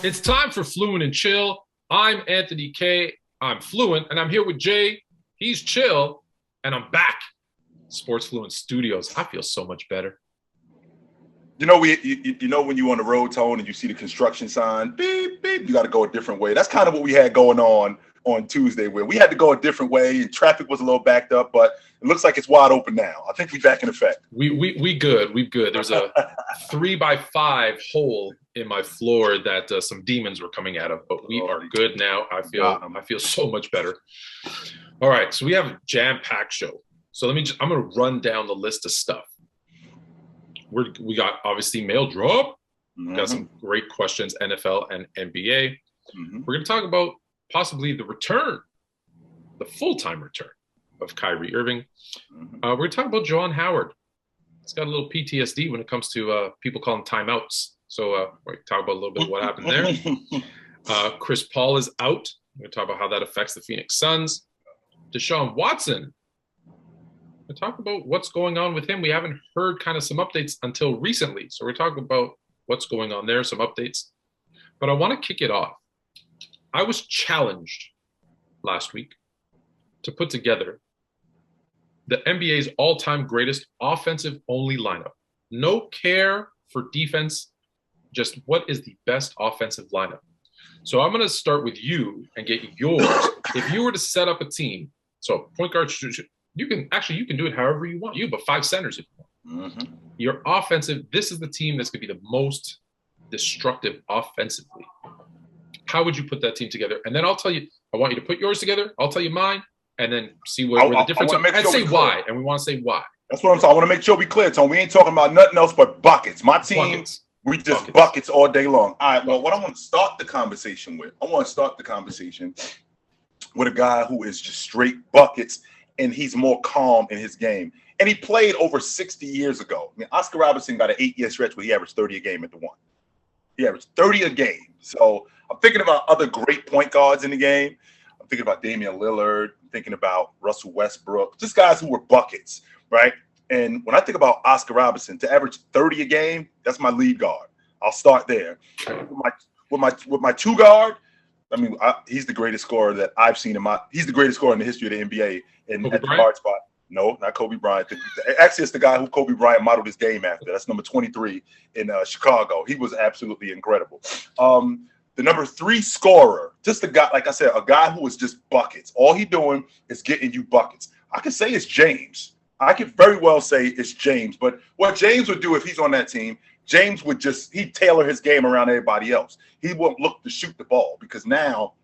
It's time for Fluent and Chill. I'm Anthony K. I'm fluent, and I'm here with Jay. He's chill, and I'm back. Sports Fluent Studios. I feel so much better. You know, when you're on the road, Tone, and you see the construction sign, beep, beep, you got to go a different way. That's kind of what we had going on Tuesday, where we had to go a different way, and traffic was a little backed up, but it looks like it's wide open now. I think we're back in effect. We good. We good. There's a 3x5 hole in my floor that some demons were coming out of, but we are good now. I feel so much better. All right, so we have a jam-packed show. So I'm gonna run down the list of stuff. We got obviously mail drop. Mm-hmm. Got some great questions, NFL and NBA. Mm-hmm. We're gonna talk about possibly the full-time return of Kyrie Irving. Mm-hmm. We're gonna talk about Juwan Howard. He's got a little PTSD when it comes to people calling timeouts. So we're gonna talk about a little bit of what happened there. Chris Paul is out. We're gonna talk about how that affects the Phoenix Suns. Deshaun Watson. We're talking about what's going on with him. We haven't heard kind of some updates until recently. So we're talking about what's going on there, some updates. But I want to kick it off. I was challenged last week to put together the NBA's all-time greatest offensive-only lineup. No care for defense, just what is the best offensive lineup. So I'm going to start with you and get yours. If you were to set up a team, so point guard, you can do it however you want. You have 5 centers if you want. Mm-hmm. Your offensive, this is the team that's going to be the most destructive offensively. How would you put that team together? And then I'll tell you, I want you to put yours together. I'll tell you mine, and then see where the difference is. And say why. And we want to say why. That's what I'm saying. I want to make sure we clear, Tone. We ain't talking about nothing else but buckets. My team, we just buckets all day long. All right, well, what I want to start the conversation with, with a guy who is just straight buckets, and he's more calm in his game. And he played over 60 years ago. I mean, Oscar Robertson got an 8-year stretch where he averaged 30 a game at the one. He averaged 30 a game. So I'm thinking about other great point guards in the game. I'm thinking about Damian Lillard. I'm thinking about Russell Westbrook. Just guys who were buckets, right? And when I think about Oscar Robertson, to average 30 a game, that's my lead guard. I'll start there. With my two guard, I mean, he's the greatest scorer that I've seen he's the greatest scorer in the history of the NBA. And at the guard spot, no, not Kobe Bryant. Actually, it's the guy who Kobe Bryant modeled his game after. That's number 23 in Chicago. He was absolutely incredible. The number 3 scorer, just a guy, like I said, a guy who is just buckets. All he doing is getting you buckets. I could say it's James. I could very well say it's James. But what James would do if he's on that team, James would he'd tailor his game around everybody else. He won't look to shoot the ball because now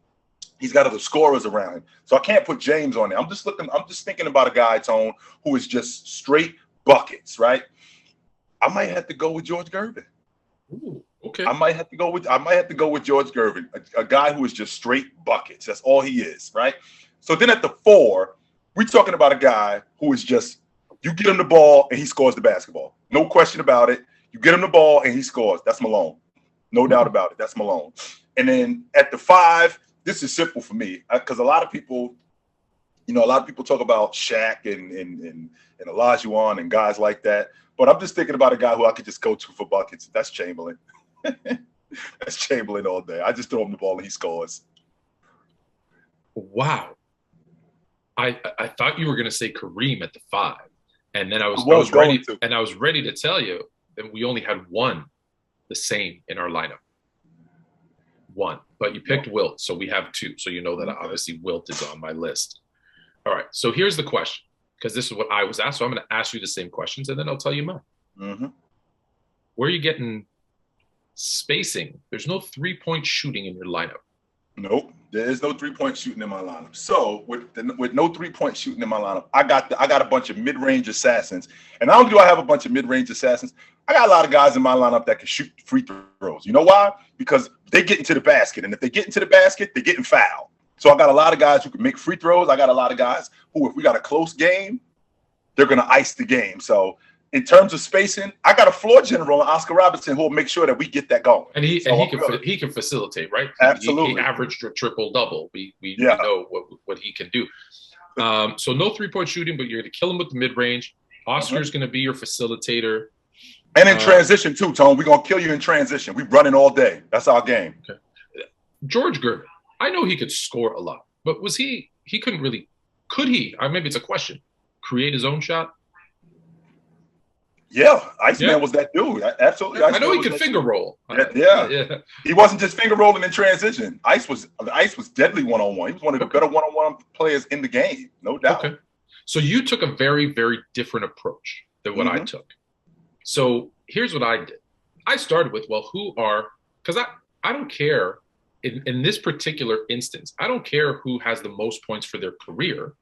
he's got other scorers around him. So I can't put James on there. I'm just thinking about a guy, Tone, who is just straight buckets, right? I might have to go with George Gervin. Ooh, okay. I might have to go with George Gervin, a guy who is just straight buckets. That's all he is, right? So then at the 4, we're talking about a guy who is just, you get him the ball and he scores the basketball. No question about it. You get him the ball and he scores. That's Malone. No doubt about it. That's Malone. And then at the 5, this is simple for me because a lot of people talk about Shaq and Olajuwon and guys like that. But I'm just thinking about a guy who I could just go to for buckets. That's Chamberlain. That's Chamberlain all day. I just throw him the ball and he scores. Wow. I thought you were going to say Kareem at the 5. And then I was ready to tell you that we only had one the same in our lineup. One. But you picked Wilt, so we have 2. So you know that obviously Wilt is on my list. All right. So here's the question, because this is what I was asked. So I'm going to ask you the same questions, and then I'll tell you mine. Mm-hmm. Where are you getting spacing? There's no 3-point shooting in your lineup. Nope. There is no 3-point shooting in my lineup. So with no 3-point shooting in my lineup, I got a bunch of mid-range assassins. And not only do I have a bunch of mid-range assassins, I got a lot of guys in my lineup that can shoot free throws. You know why? Because they get into the basket. And if they get into the basket, they're getting fouled. So I got a lot of guys who can make free throws. I got a lot of guys who, if we got a close game, they're going to ice the game. So in terms of spacing, I got a floor general in Oscar Robertson who will make sure that we get that going. And he can facilitate, right? Absolutely. He averaged a triple-double. We know what he can do. So no 3-point shooting, but you're going to kill him with the mid-range. Oscar's going to be your facilitator. And in transition too, Tone. We're going to kill you in transition. We running all day. That's our game. Okay. George Gervin. I know he could score a lot, but was he couldn't really, could he? Maybe it's a question. Create his own shot? Yeah, Iceman was that dude. Absolutely. I know he could finger roll. Yeah. He wasn't just finger rolling in transition. Ice was deadly one-on-one. He was one of the better one-on-one players in the game, no doubt. Okay. So you took a very, very different approach than what I took. So here's what I did. I started with, because I don't care in this particular instance, I don't care who has the most points for their career,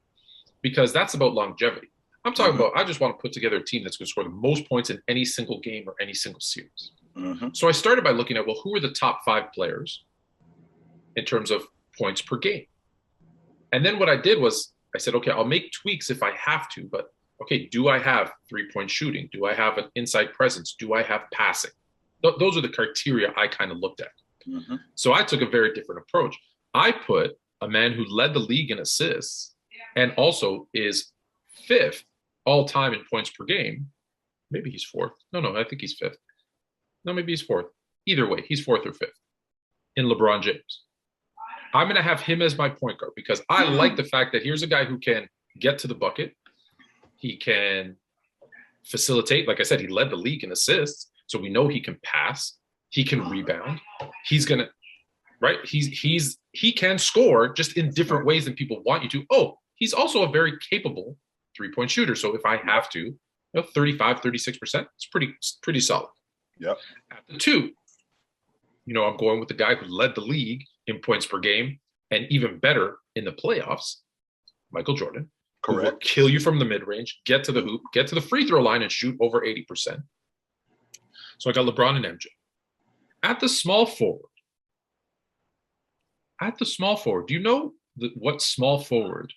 because that's about longevity. I'm talking about, I just want to put together a team that's going to score the most points in any single game or any single series. So I started by looking at, who are the top 5 players in terms of points per game? And then what I did was I said, okay, I'll make tweaks if I have to, but okay, do I have 3-point shooting? Do I have an inside presence? Do I have passing? Those are the criteria I kind of looked at. So I took a very different approach. I put a man who led the league in assists and also is 5th all time in points per game. Maybe he's 4th. No, I think he's 5th. No, maybe he's 4th. Either way, he's 4th or 5th in LeBron James. I'm going to have him as my point guard because I like the fact that here's a guy who can get to the bucket. He can facilitate. Like I said, he led the league in assists. So we know he can pass. He can rebound. He's going to, right? He can score just in different ways than people want you to. Oh, he's also a very capable 3-point shooter. So if I have to, 35, 36%, it's pretty solid. Yep. At the 2, I'm going with the guy who led the league in points per game and even better in the playoffs, Michael Jordan. Correct. Who will kill you from the mid-range, get to the hoop, get to the free throw line and shoot over 80%. So I got LeBron and MJ. At the small forward, do you know what small forward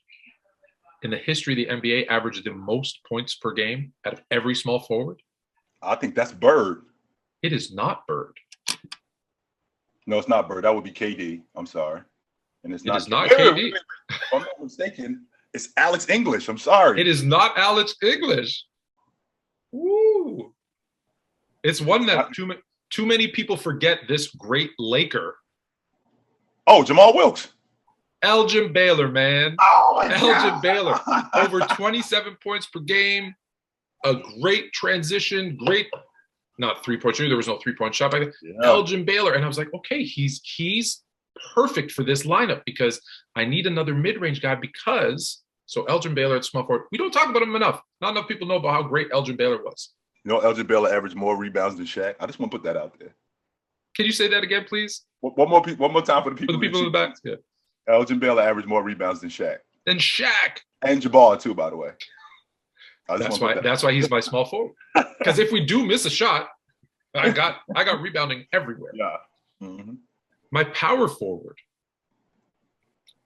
in the history of the NBA averaged the most points per game out of every small forward? I think that's Bird. It is not Bird. No, it's not Bird. That would be KD. I'm sorry. And it is not KD. If I'm not mistaken, it's Alex English. I'm sorry. It is not Alex English. Woo. It's one that too many people forget, this great Laker. Oh, Jamal Wilkes. Elgin Baylor, man. Oh, Elgin Baylor. Over 27 points per game. A great transition. Great, not 3-point shooter. There was no 3-point shot back then. Yeah. Elgin Baylor. And I was like, okay, he's perfect for this lineup because I need another mid-range guy so Elgin Baylor at small forward. We don't talk about him enough. Not enough people know about how great Elgin Baylor was. Elgin Baylor averaged more rebounds than Shaq. I just want to put that out there. Can you say that again, please? One more time for the people. For the people in the back? Yeah. Elgin Baylor averaged more rebounds than Shaq. And Jabbar, too, by the way. That's why he's my small forward. Because if we do miss a shot, I got rebounding everywhere. Yeah. My power forward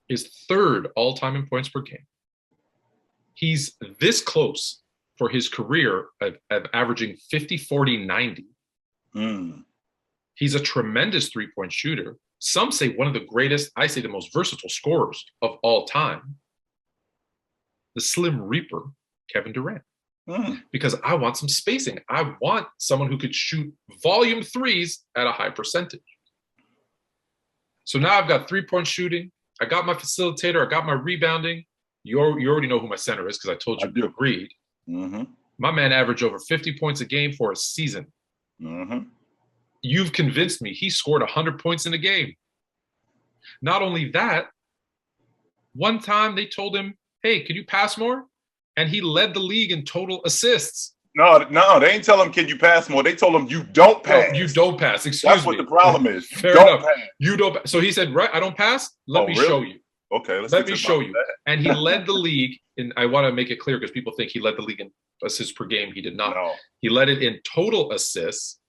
is 3rd all-time in points per game. He's this close for his career of averaging 50, 40, 90. He's a tremendous 3-point shooter. Some say one of the greatest, I say the most versatile scorers of all time. The Slim Reaper, Kevin Durant. Because I want some spacing. I want someone who could shoot volume 3s at a high percentage. So now I've got 3-point shooting. I got my facilitator. I got my rebounding. You already know who my center is because I told you you agreed. My man averaged over 50 points a game for a season. You've convinced me he scored 100 points in a game. Not only that, one time they told him, hey, can you pass more? And he led the league in total assists. No, they ain't tell him, can you pass more? They told him, you don't pass. No, you don't pass. Excuse me. That's what the problem is. Fair enough. You don't. So he said, right, I don't pass. Let me show you. Okay. Let me show you. And he led the league. And I want to make it clear because people think he led the league in assists per game. He did not. No. He led it in total assists.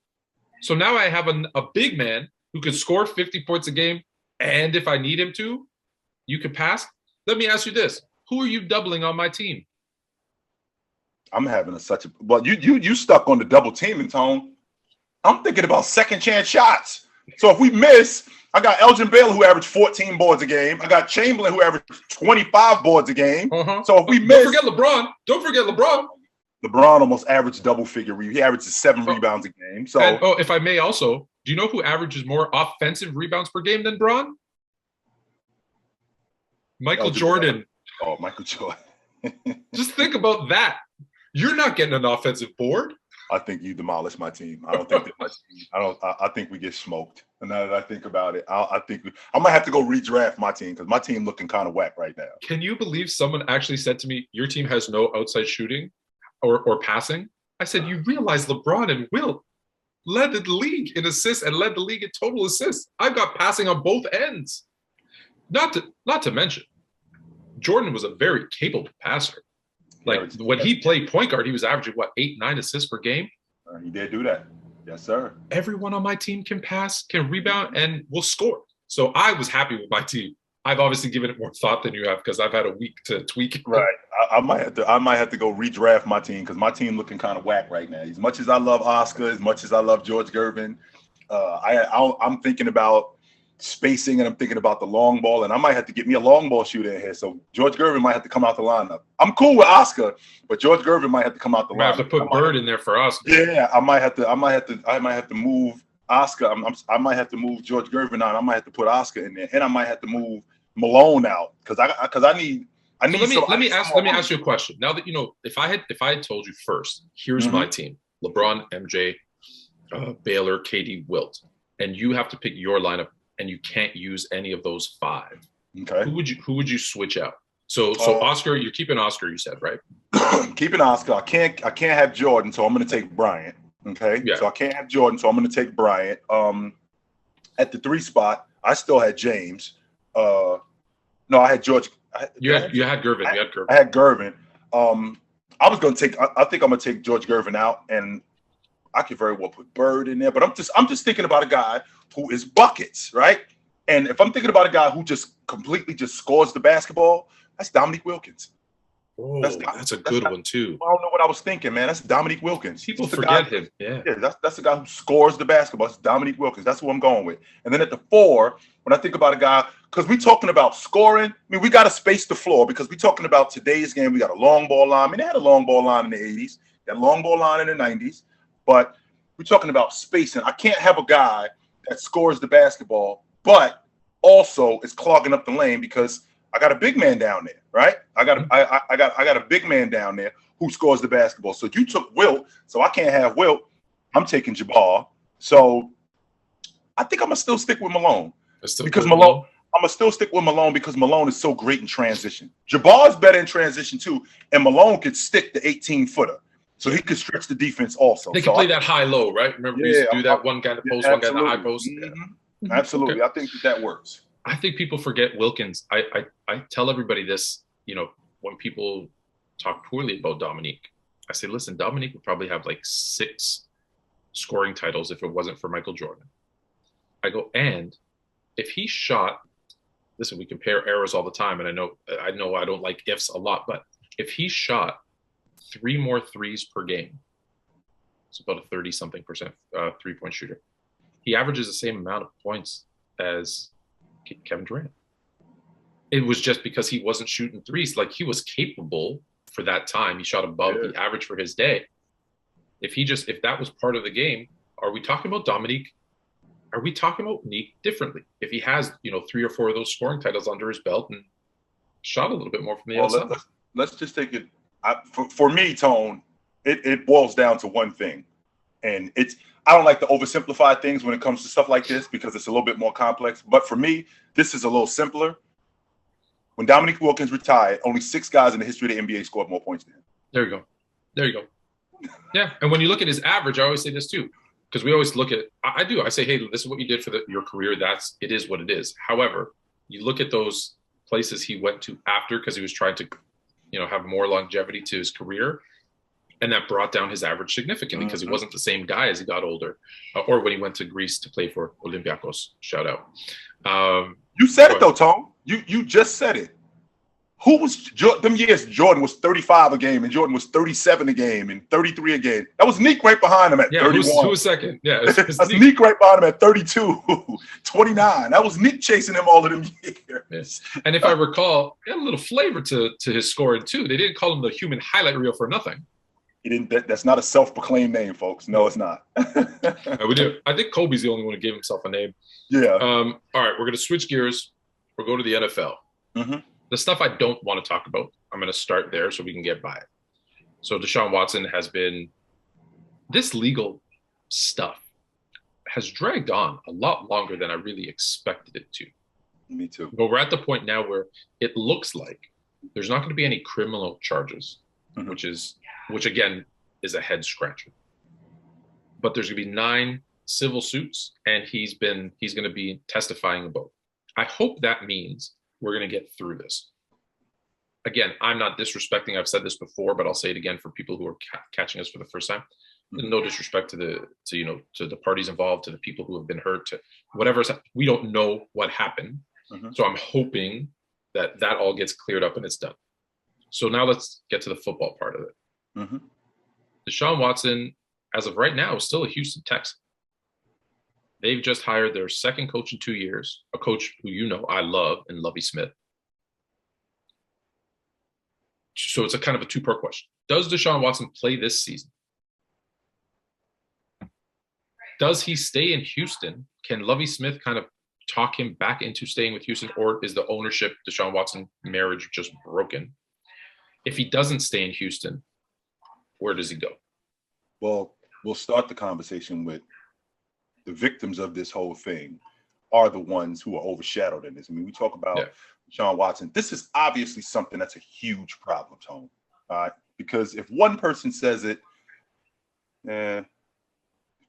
So now I have a big man who could score 50 points a game. And if I need him to, you can pass. Let me ask you this. Who are you doubling on my team? I'm having you stuck on the double teaming, Tone. I'm thinking about second chance shots. So if we miss, I got Elgin Baylor who averaged 14 boards a game. I got Chamberlain who averaged 25 boards a game. So if we miss, Don't forget LeBron. LeBron almost averaged double figure. He averages 7 rebounds a game. So if I may also, Do you know who averages more offensive rebounds per game than Bron? Michael Jordan. Oh, Michael Jordan. Just think about that. You're not getting an offensive board. I think you demolished my team. I don't think that my team. I think we get smoked. And now that I think about it, I think I might have to go redraft my team because my team looking kind of whack right now. Can you believe someone actually said to me, "Your team has no outside shooting or passing"? I said, "You realize LeBron and Wilt led the league in assists and led the league in total assists. I've got passing on both ends. Not to mention, Jordan was a very capable passer. Like when he played point guard, he was averaging 8-9 assists per game. He did do that. Yes, sir. Everyone on my team can pass, can rebound, and will score. So I was happy with my team. I've obviously given it more thought than you have because I've had a week to tweak it. Right. I might have to go redraft my team because my team looking kind of whack right now. As much as I love Oscar, as much as I love George Gervin, I'm thinking about spacing and I'm thinking about the long ball, and I might have to get me a long ball shooter in here. So George Gervin might have to come out the lineup. I'm cool with Oscar, but George Gervin might have to come out the lineup. I have to put Bird in there for Oscar. Yeah, I might have to move Oscar. I might have to move George Gervin out. I might have to put Oscar in there, and I might have to move Malone out because I need. Let me ask you a question. Now that if I had told you first, here's my team: LeBron, MJ, Baylor, KD, Wilt, and you have to pick your lineup, and you can't use any of those five. Okay. Who would you switch out? So Oscar, you're keeping Oscar, you said, right? Keeping Oscar. I can't have Jordan, so I'm going to take Bryant. Okay. Yeah. So I can't have Jordan, so I'm going to take Bryant. At the 3 spot, I still had James. No, I had George. You had Gervin. I had Gervin. I was going to take. I think I'm going to take George Gervin out, and I could very well put Bird in there. But I'm just thinking about a guy who is buckets, right? And if I'm thinking about a guy who just completely just scores the basketball, that's Dominique Wilkins. Oh, that's a good one too. I don't know what I was thinking, man. That's Dominique Wilkins. People forget him. Yeah, that's the guy who scores the basketball. It's Dominique Wilkins. That's who I'm going with. And then at the 4, when I think about a guy, because we're talking about scoring, I mean, we got to space the floor because we're talking about today's game. We got a long ball line. I mean, they had a long ball line in the 80s. They had a long ball line in the 90s. But we're talking about spacing. I can't have a guy that scores the basketball, but also is clogging up the lane because I got a big man down there, right? I got a big man down there who scores the basketball. So you took Wilt, so I can't have Wilt. I'm taking Jabbar. So I think I'm gonna still stick with Malone because Malone. I'm gonna still stick with Malone because Malone is so great in transition. Jabbar is better in transition too, and Malone could stick the 18-footer. So he could stretch the defense also. They can play that high-low, right? Remember we used to do that one guy in the post, one guy in the high post? Mm-hmm. Absolutely. Okay. I think that works. I think people forget Wilkins. I tell everybody this, when people talk poorly about Dominique, I say, listen, Dominique would probably have 6 scoring titles if it wasn't for Michael Jordan. I go, and if he shot, listen, we compare eras all the time, and I know I don't like ifs a lot, but if he shot 3 more threes per game, it's about a 30-something% 3-point shooter. He averages the same amount of points as Kevin Durant. It was just because he wasn't shooting threes. He was capable for that time. He shot above the average for his day. If that was part of the game, are we talking about Dominique? Are we talking about Nick differently? If he has, 3 or 4 of those scoring titles under his belt and shot a little bit more from the outside. Let's just take it. For me, Tone, it boils down to one thing. And I don't like to oversimplify things when it comes to stuff like this because it's a little bit more complex. But for me, this is a little simpler. When Dominique Wilkins retired, only 6 guys in the history of the NBA scored more points than him. There you go. Yeah. And when you look at his average, I always say this too, because we always look at, I say, hey, this is what you did for your career. It is what it is. However, you look at those places he went to after because he was trying to, have more longevity to his career. And that brought down his average significantly because he wasn't the same guy as he got older, or when he went to Greece to play for Olympiacos. Shout out. You said it though, Tom. You just said it. Who was them years? Jordan was 35 a game, and Jordan was 37 a game, and 33 a game. That was Nick right behind him at 31. Who was second? Yeah, that's Nick right behind him at 32, 29. That was Nick chasing him all of them years. Yes. And if I recall, he had a little flavor to his scoring too. They didn't call him the human highlight reel for nothing. He didn't. That's not a self-proclaimed name, folks. No, it's not. We do. I think Kobe's the only one who gave himself a name. Yeah. All right, we're going to switch gears. We'll go to the NFL. Mm-hmm. The stuff I don't want to talk about, I'm going to start there so we can get by it. So Deshaun Watson has been – this legal stuff has dragged on a lot longer than I really expected it to. Me too. But we're at the point now where it looks like there's not going to be any criminal charges, mm-hmm. which again is a head scratcher. But there's going to be 9 civil suits, and he's going to be testifying about. I hope that means we're going to get through this. Again, I'm not disrespecting. I've said this before, but I'll say it again for people who are catching us for the first time. Mm-hmm. No disrespect to the parties involved, to the people who have been hurt, to whatever. We don't know what happened. Mm-hmm. So I'm hoping that all gets cleared up and it's done. So now let's get to the football part of it. Mm-hmm. Deshaun Watson, as of right now, is still a Houston Texan. They've just hired their second coach in 2 years, a coach who I love, in Lovie Smith. So it's a kind of a two-part question. Does Deshaun Watson play this season? Does he stay in Houston? Can Lovie Smith kind of talk him back into staying with Houston, or is the ownership Deshaun Watson marriage just broken? If he doesn't stay in Houston, where does he go? Well, we'll start the conversation with the victims of this whole thing are the ones who are overshadowed in this. I mean, we talk about Deshaun Watson. This is obviously something that's a huge problem, Tone. Because if one person says it,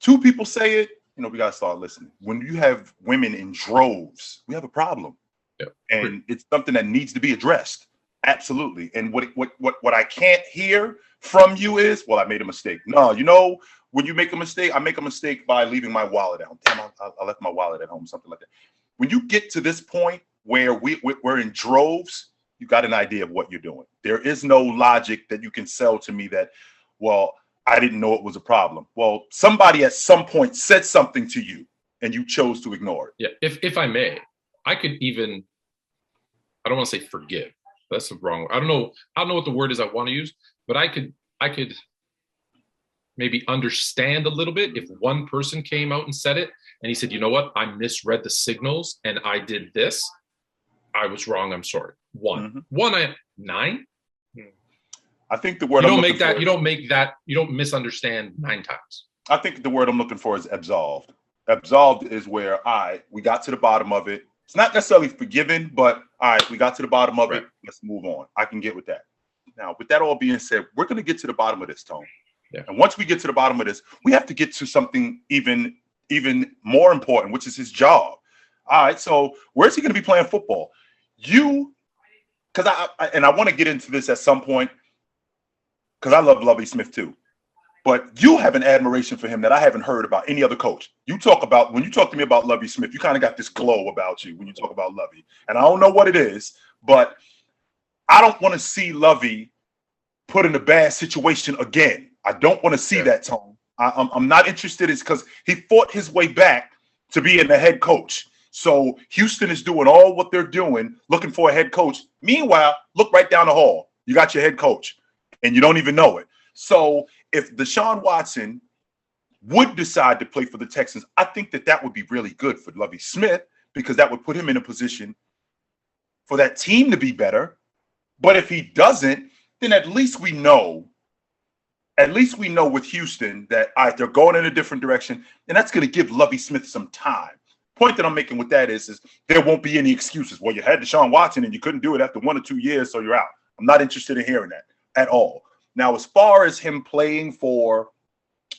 2 people say it, we got to start listening. When you have women in droves, we have a problem. Yeah. And it's something that needs to be addressed. Absolutely. And what I can't hear from you is, well, I made a mistake. No, when you make a mistake, I make a mistake by leaving my wallet at home. Damn, I left my wallet at home, something like that. When you get to this point where we're in droves, you got an idea of what you're doing. There is no logic that you can sell to me that, well, I didn't know it was a problem. Well, somebody at some point said something to you and you chose to ignore it. Yeah, if I may, I could even, I don't want to say forgive. That's the wrong word. I don't know what the word is I want to use, but I could maybe understand a little bit if one person came out and said it and he said, you know what, I misread the signals and I did this. I was wrong. I'm sorry. 1. 9. I think the word you don't misunderstand 9 times. I think the word I'm looking for is absolved. Absolved is where we got to the bottom of it. It's not necessarily forgiven, but all right, we got to the bottom of it. Let's move on. I can get with that. Now, with that all being said, we're going to get to the bottom of this, Tone. Yeah. And once we get to the bottom of this, we have to get to something even more important, which is his job. All right, so where's he going to be playing football? Because I want to get into this at some point, because I love Lovie Smith too. But you have an admiration for him that I haven't heard about any other coach. When you talk to me about Lovie Smith, you kind of got this glow about you when you talk about Lovie. And I don't know what it is, but I don't want to see Lovie put in a bad situation again. I don't want to see that, Tone. I'm not interested. It's because he fought his way back to being the head coach. So Houston is doing all what they're doing, looking for a head coach. Meanwhile, look right down the hall. You got your head coach, and you don't even know it. So if Deshaun Watson would decide to play for the Texans, I think that would be really good for Lovie Smith, because that would put him in a position for that team to be better. But if he doesn't, then at least we know with Houston that they're going in a different direction, and that's going to give Lovie Smith some time. Point that I'm making with that is there won't be any excuses. Well, you had Deshaun Watson and you couldn't do it after 1 or 2 years, so you're out. I'm not interested in hearing that at all. Now, as far as him playing for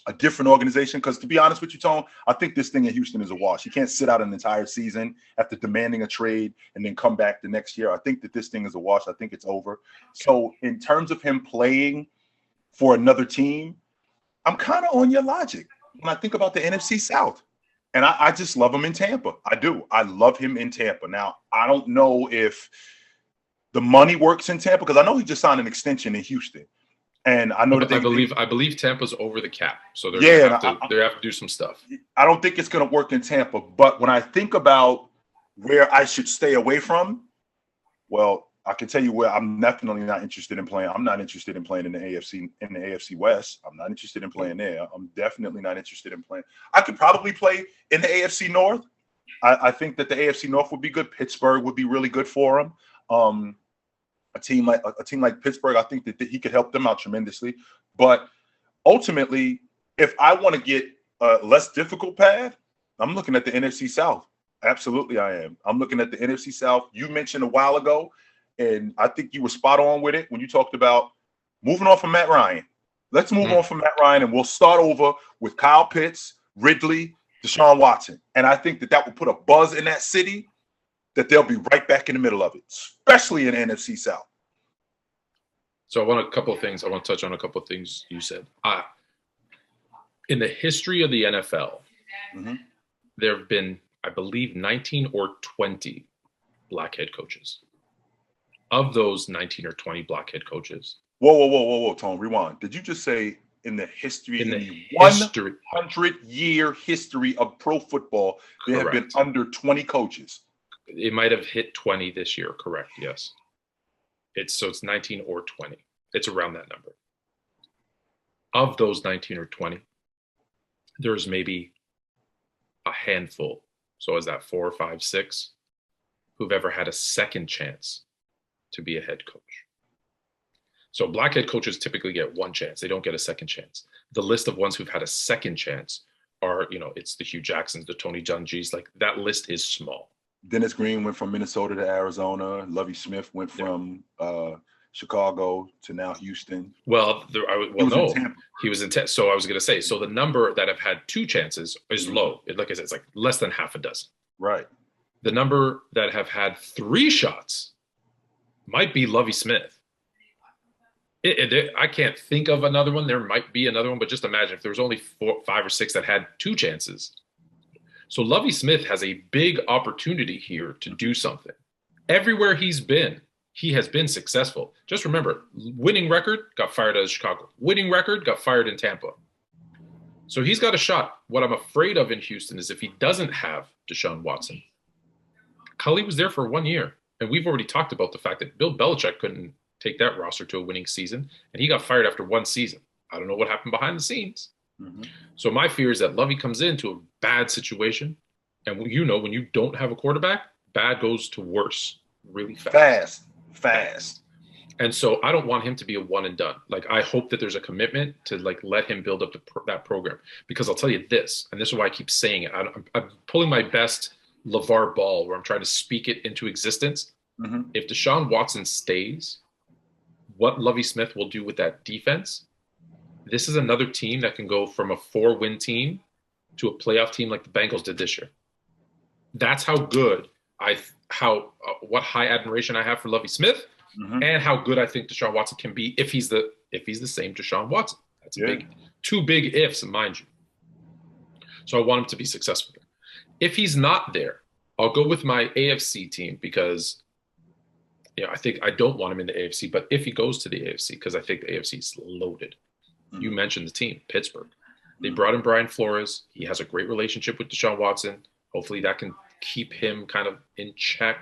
a different organization, because to be honest with you, Tone, I think this thing in Houston is a wash. He can't sit out an entire season after demanding a trade and then come back the next year. I think that this thing is a wash. I think it's over. So in terms of him playing for another team, I'm kind of on your logic when I think about the NFC South. And I just love him in Tampa. I do. I love him in Tampa. Now, I don't know if the money works in Tampa, because I know he just signed an extension in Houston. And I know that I believe Tampa's over the cap, so they have to do some stuff. I don't think it's going to work in Tampa, but when I think about where I should stay away from, well, I can tell you where I'm definitely not interested in playing. I'm not interested in playing in the AFC West. I'm not interested in playing there. I'm definitely not interested in playing. I could probably play in the AFC North. I think that the AFC North would be good. Pittsburgh would be really good for him. A team like Pittsburgh, I think that he could help them out tremendously. But ultimately, if I want to get a less difficult path, I'm looking at the NFC South. Absolutely, I am. I'm looking at the NFC South. You mentioned a while ago, and I think you were spot on with it when you talked about moving on from Matt Ryan. Let's move on from Matt Ryan, and we'll start over with Kyle Pitts, Ridley, Deshaun Watson. And I think that will put a buzz in that city that they'll be right back in the middle of it, especially in NFC South. So I want to touch on a couple of things you said. In the history of the NFL, there have been, I believe, 19 or 20 black head coaches. Of those 19 or 20 black head coaches. Whoa, Tom, rewind. Did you just say in the history, in the 100-year history of pro football, there have been under 20 coaches? It might have hit 20 this year, correct, yes. It's 19 or 20. It's around that number. Of those 19 or 20, there's maybe a handful. So is that 4, 5, 6 who've ever had a second chance to be a head coach? So black head coaches typically get one chance. They don't get a second chance. The list of ones who've had a second chance are, it's the Hugh Jacksons, the Tony Dungys. Like, that list is small. Dennis Green went from Minnesota to Arizona. Lovie Smith went from Chicago to now Houston. Well, he was in Tampa. So I was going to say, so the number that have had two chances is low. Like I said, it's like less than half a dozen. Right. The number that have had 3 shots might be Lovie Smith. I can't think of another one. There might be another one, but just imagine if there was only 4, 5, or 6 that had 2 chances. So Lovie Smith has a big opportunity here to do something. Everywhere he's been, he has been successful. Just remember, winning record, got fired out of Chicago. Winning record, got fired in Tampa. So he's got a shot. What I'm afraid of in Houston is if he doesn't have Deshaun Watson. Cully was there for 1 year. And we've already talked about the fact that Bill Belichick couldn't take that roster to a winning season. And he got fired after 1 season. I don't know what happened behind the scenes. So my fear is that Lovie comes into a bad situation. And when you don't have a quarterback, bad goes to worse really fast. Fast. And so I don't want him to be a one and done. Like, I hope that there's a commitment to let him build up that program. Because I'll tell you this, and this is why I keep saying it. I'm pulling my best LeVar Ball where I'm trying to speak it into existence. If Deshaun Watson stays, what Lovie Smith will do with that defense, this is another team that can go from a 4-win team to a playoff team like the Bengals did this year. That's how good what high admiration I have for Lovie Smith, and how good I think Deshaun Watson can be if he's the same Deshaun Watson. That's two big ifs, mind you. So I want him to be successful. If he's not there, I'll go with my AFC team because I think I don't want him in the AFC, but if he goes to the AFC, because I think the AFC is loaded. You mentioned the team, Pittsburgh. They brought in Brian Flores. He has a great relationship with Deshaun Watson. Hopefully that can keep him kind of in check.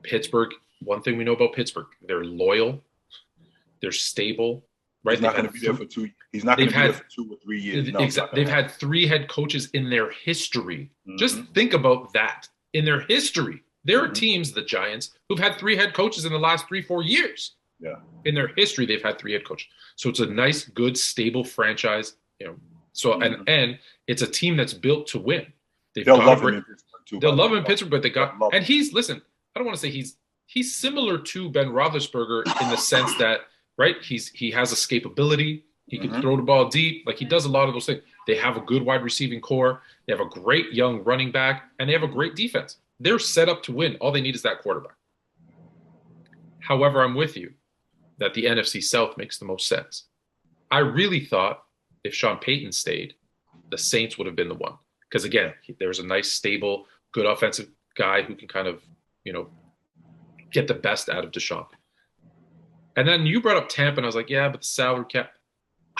Pittsburgh, one thing we know about Pittsburgh, they're loyal. They're stable. Right? He's not going to be there for 2. He's not going to be there for 2 or 3 years. No, they've had 3 head coaches in their history. Just think about that. In their history. There are teams, the Giants, who've had 3 head coaches in the last 3-4 years. Yeah. In their history, they've had 3 head coaches. So it's a nice, good, stable franchise. So and it's a team that's built to win. They'll love him in Pittsburgh too. They'll love him in Pittsburgh, but they got and he's listen. I don't want to say he's similar to Ben Roethlisberger in the sense that he has escapability. He can throw the ball deep. Like, he does a lot of those things. They have a good wide receiving core. They have a great young running back, and they have a great defense. They're set up to win. All they need is that quarterback. However, I'm with you that the NFC South makes the most sense. I really thought if Sean Payton stayed, the Saints would have been the one. Because, again, there's a nice, stable, good offensive guy who can kind of, get the best out of Deshaun. And then you brought up Tampa, and I was like, yeah, but the salary cap.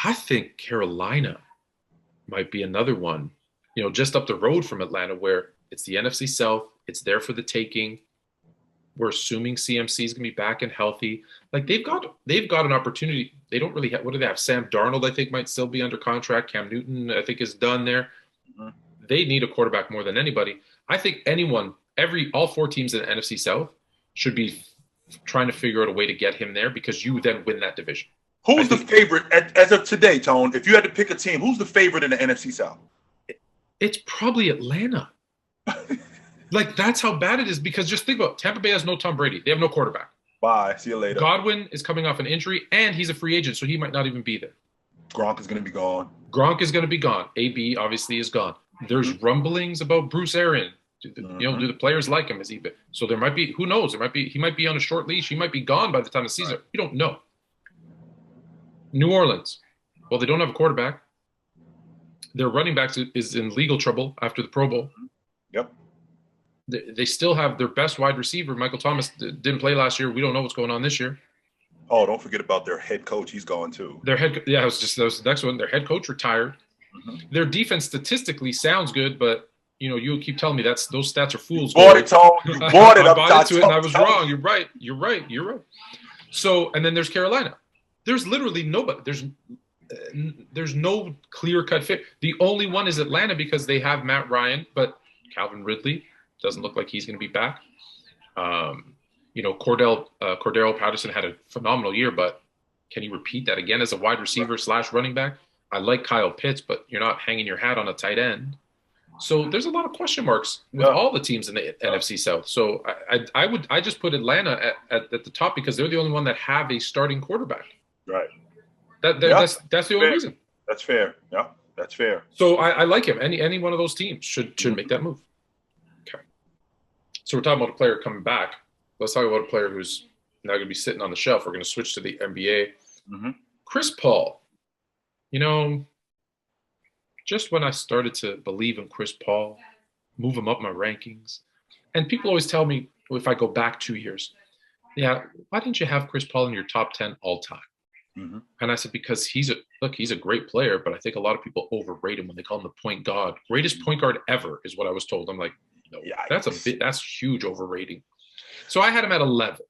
I think Carolina might be another one, just up the road from Atlanta, where it's the NFC South. It's there for the taking. We're assuming CMC is going to be back and healthy. Like they've got an opportunity. They don't really have. What do they have? Sam Darnold, I think, might still be under contract. Cam Newton, I think, is done there. Mm-hmm. They need a quarterback more than anybody. I think all 4 teams in the NFC South should be trying to figure out a way to get him there because you then win that division. Who's the favorite as of today, Tone? If you had to pick a team, who's the favorite in the NFC South? It's probably Atlanta. Like, that's how bad it is because just think about it. Tampa Bay has no Tom Brady. They have no quarterback. Bye. See you later. Godwin is coming off an injury, and he's a free agent, so he might not even be there. Gronk is going to be gone. AB obviously is gone. There's rumblings about Bruce Aaron. Do the players like him? So there might be, who knows? He might be on a short leash. He might be gone by the time of the season. Right. You don't know. New Orleans. Well, they don't have a quarterback. Their running back is in legal trouble after the Pro Bowl. Yep. They still have their best wide receiver, Michael Thomas, didn't play last year. We don't know what's going on this year. Oh, don't forget about their head coach. He's gone too. That was the next one. Their head coach retired. Mm-hmm. Their defense statistically sounds good, but you keep telling me those stats are fool's gold. You bought it. I bought into it, and I was wrong. You're right. So, and then there's Carolina. There's literally nobody. There's no clear-cut fit. The only one is Atlanta because they have Matt Ryan, but Calvin Ridley doesn't look like he's going to be back. Cordero Patterson had a phenomenal year, but can he repeat that again as a wide receiver / running back? I like Kyle Pitts, but you're not hanging your hat on a tight end. So there's a lot of question marks with all the teams in the NFC South. So I just put Atlanta at the top because they're the only one that have a starting quarterback. Right. That's the only reason. That's fair. Yeah, that's fair. So I like him. Any one of those teams should make that move. Okay. So we're talking about a player coming back. Let's talk about a player who's now going to be sitting on the shelf. We're going to switch to the NBA. Mm-hmm. Chris Paul. Just when I started to believe in Chris Paul, move him up my rankings, and people always tell me if I go back 2 years, why didn't you have Chris Paul in your top 10 all time? Mm-hmm. And I said, because he's a great player, but I think a lot of people overrate him when they call him the point guard. Greatest point guard ever is what I was told. I'm like, no, that's huge overrating. So I had him at 11.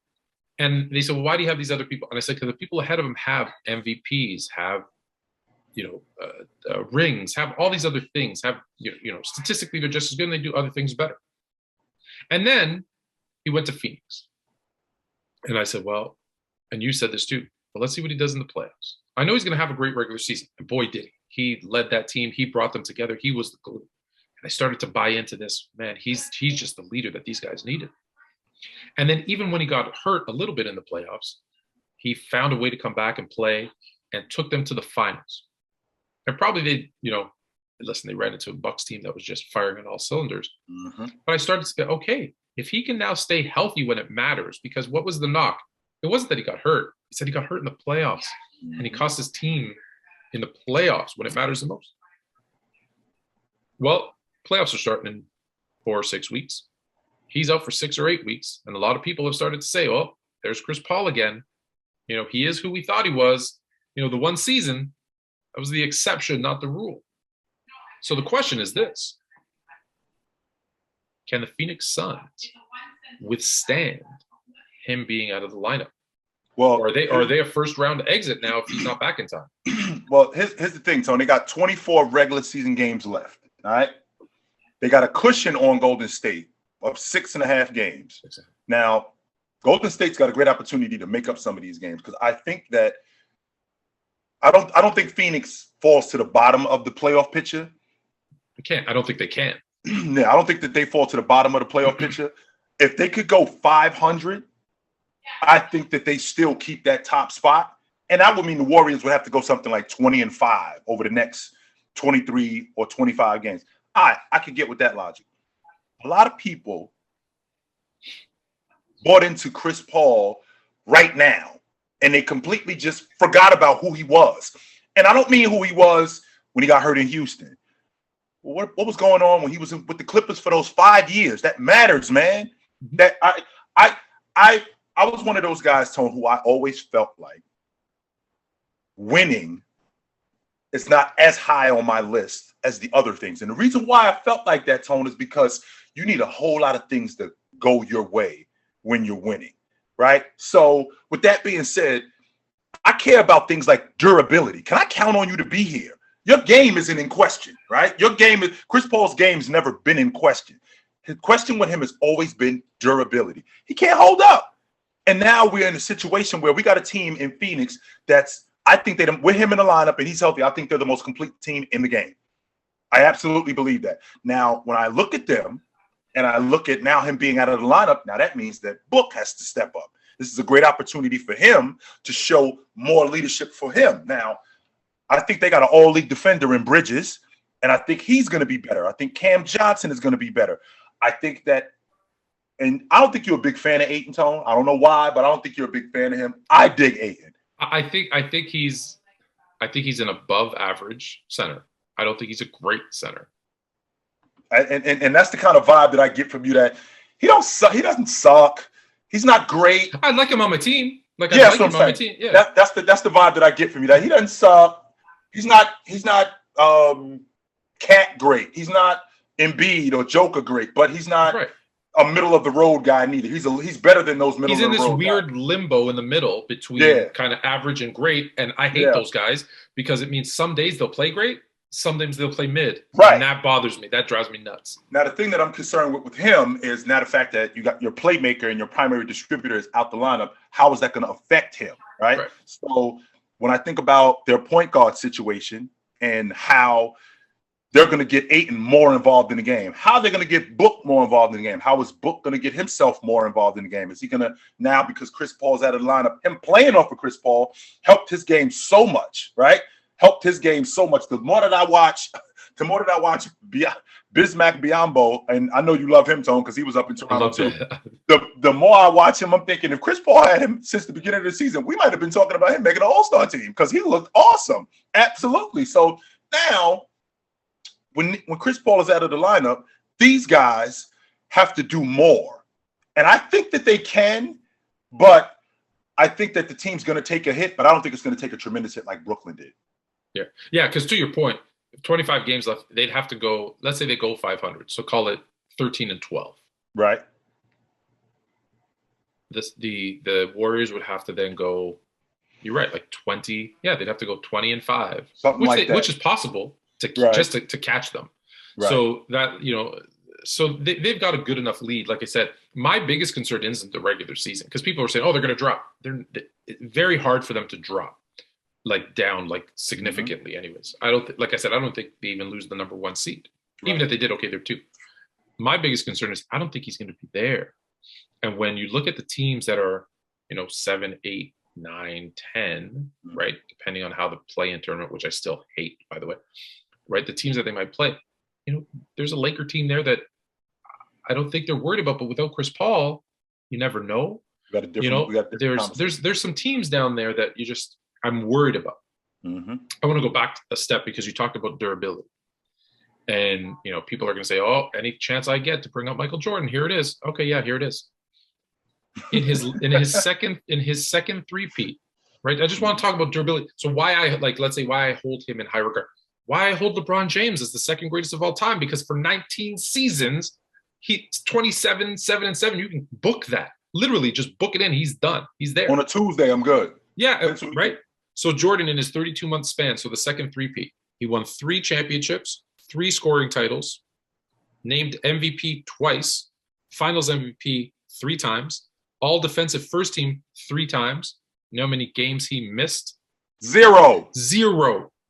And they said, well, why do you have these other people? And I said, because the people ahead of him have MVPs, have rings, have all these other things, have, statistically they're just as good and they do other things better. And then he went to Phoenix. And I said, well, and you said this too, but let's see what he does in the playoffs. I know he's going to have a great regular season. And boy, did he. He led that team. He brought them together. He was the glue. And I started to buy into this. Man, he's just the leader that these guys needed. And then even when he got hurt a little bit in the playoffs, he found a way to come back and play and took them to the finals. And probably they ran into a Bucks team that was just firing on all cylinders. Mm-hmm. But I started to say, okay, if he can now stay healthy when it matters, because what was the knock? It wasn't that he got hurt. He said he got hurt in the playoffs, and he cost his team in the playoffs when it matters the most. Well, playoffs are starting in 4 or 6 weeks. He's out for 6 or 8 weeks, and a lot of people have started to say, well, there's Chris Paul again. He is who we thought he was. The one season, that was the exception, not the rule. So the question is this. Can the Phoenix Suns withstand him being out of the lineup? Well, or are they a first round exit now if he's not back in time? Well, here's the thing, Tony. They got 24 regular season games left. All right. They got a cushion on Golden State of 6.5 games. Exactly. Now, Golden State's got a great opportunity to make up some of these games because I think that I don't think Phoenix falls to the bottom of the playoff picture. I don't think they can. Yeah, I don't think that they fall to the bottom of the playoff picture. If they could go 500, I think that they still keep that top spot. And that would mean the Warriors would have to go something like 20-5 over the next 23 or 25 games. I could get with that logic. A lot of people bought into Chris Paul right now, and they completely just forgot about who he was. And I don't mean who he was when he got hurt in Houston. What was going on when he was with the Clippers for those 5 years? That matters, man. That I was one of those guys, Tone, who I always felt like winning is not as high on my list as the other things. And the reason why I felt like that, Tone, is because you need a whole lot of things to go your way when you're winning, right? So with that being said, I care about things like durability. Can I count on you to be here? Your game isn't in question, right? Chris Paul's game's never been in question. The question with him has always been durability. He can't hold up. And now we're in a situation where we got a team in Phoenix I think with him in the lineup and he's healthy, I think they're the most complete team in the game. I absolutely believe that. Now, when I look at them and I look at now him being out of the lineup, now that means that Book has to step up. This is a great opportunity for him to show more leadership for him. Now, I think they got an all-league defender in Bridges, and I think he's going to be better. I think Cam Johnson is going to be better. I think that, and I don't think you're a big fan of Ayton, Tone. I don't know why, but I don't think you're a big fan of him. I dig Ayton. I think he's an above average center. I don't think he's a great center. And that's the kind of vibe that I get from you, that he doesn't suck. He's not great. I'd like him on my team. Like, yeah, I'd like him on my team. Yeah. That's the vibe that I get from you, that he doesn't suck. He's not Cat great. He's not Embiid or Joker great, but he's not a middle of the road guy neither. He's better than those middle of the road guys. He's in this weird limbo in the middle between kind of average and great, and I hate those guys because it means some days they'll play great, sometimes they'll play mid. Right. And that bothers me. That drives me nuts. Now, the thing that I'm concerned with him is not the fact that you got your playmaker and your primary distributor is out the lineup. How is that going to affect him? Right. So when I think about their point guard situation and how they're going to get Ayton more involved in the game, how they're going to get Book more involved in the game, how is Book going to get himself more involved in the game? Is he going to now, because Chris Paul's out of the lineup, him playing off of Chris Paul helped his game so much, right? Helped his game so much. The more that I watch Bismack Biyombo, and I know you love him, Tone, because he was up in Toronto too. The more I watch him, I'm thinking if Chris Paul had him since the beginning of the season, we might have been talking about him making an All-Star team because he looked awesome. Absolutely. So now, when Chris Paul is out of the lineup, these guys have to do more. And I think that they can, but I think that the team's going to take a hit, but I don't think it's going to take a tremendous hit like Brooklyn did. Yeah, because to your point, 25 games left, they'd have to go, let's say they go 500, so call it 13-12. Right. The Warriors would have to then go, you're right, like 20. Yeah, they'd have to go 20-5. Something like that. Which is possible to catch them. Right. So that, so they've got a good enough lead. Like I said, my biggest concern isn't the regular season because people are saying, oh, they're going to drop. It's very hard for them to drop down significantly. Anyways, I don't think they even lose the number 1 seed. Right. Even if they did, okay, they're 2. My biggest concern is I don't think he's going to be there. And when you look at the teams that are, 7, 8, 9, 10, right, depending on how the play-in tournament, which I still hate, by the way, right, the teams that they might play, there's a Laker team there that I don't think they're worried about, but without Chris Paul, you never know. There's some teams down there that I'm worried about. Mm-hmm. I want to go back a step because you talked about durability. And, people are going to say, oh, any chance I get to bring up Michael Jordan, here it is. Okay, yeah, here it is. In his second three-peat, right? I just want to talk about durability. So why let's say why I hold him in high regard. Why I hold LeBron James as the second greatest of all time, because for 19 seasons, he's 27, 7-7. You can book that. Literally just book it in. He's done. He's there. On a Tuesday, I'm good. Yeah, right? So Jordan, in his 32-month span, so the second three-peat, he won 3 championships, 3 scoring titles, named MVP twice, finals MVP 3 times, all defensive first team 3 times. You know how many games he missed? 0.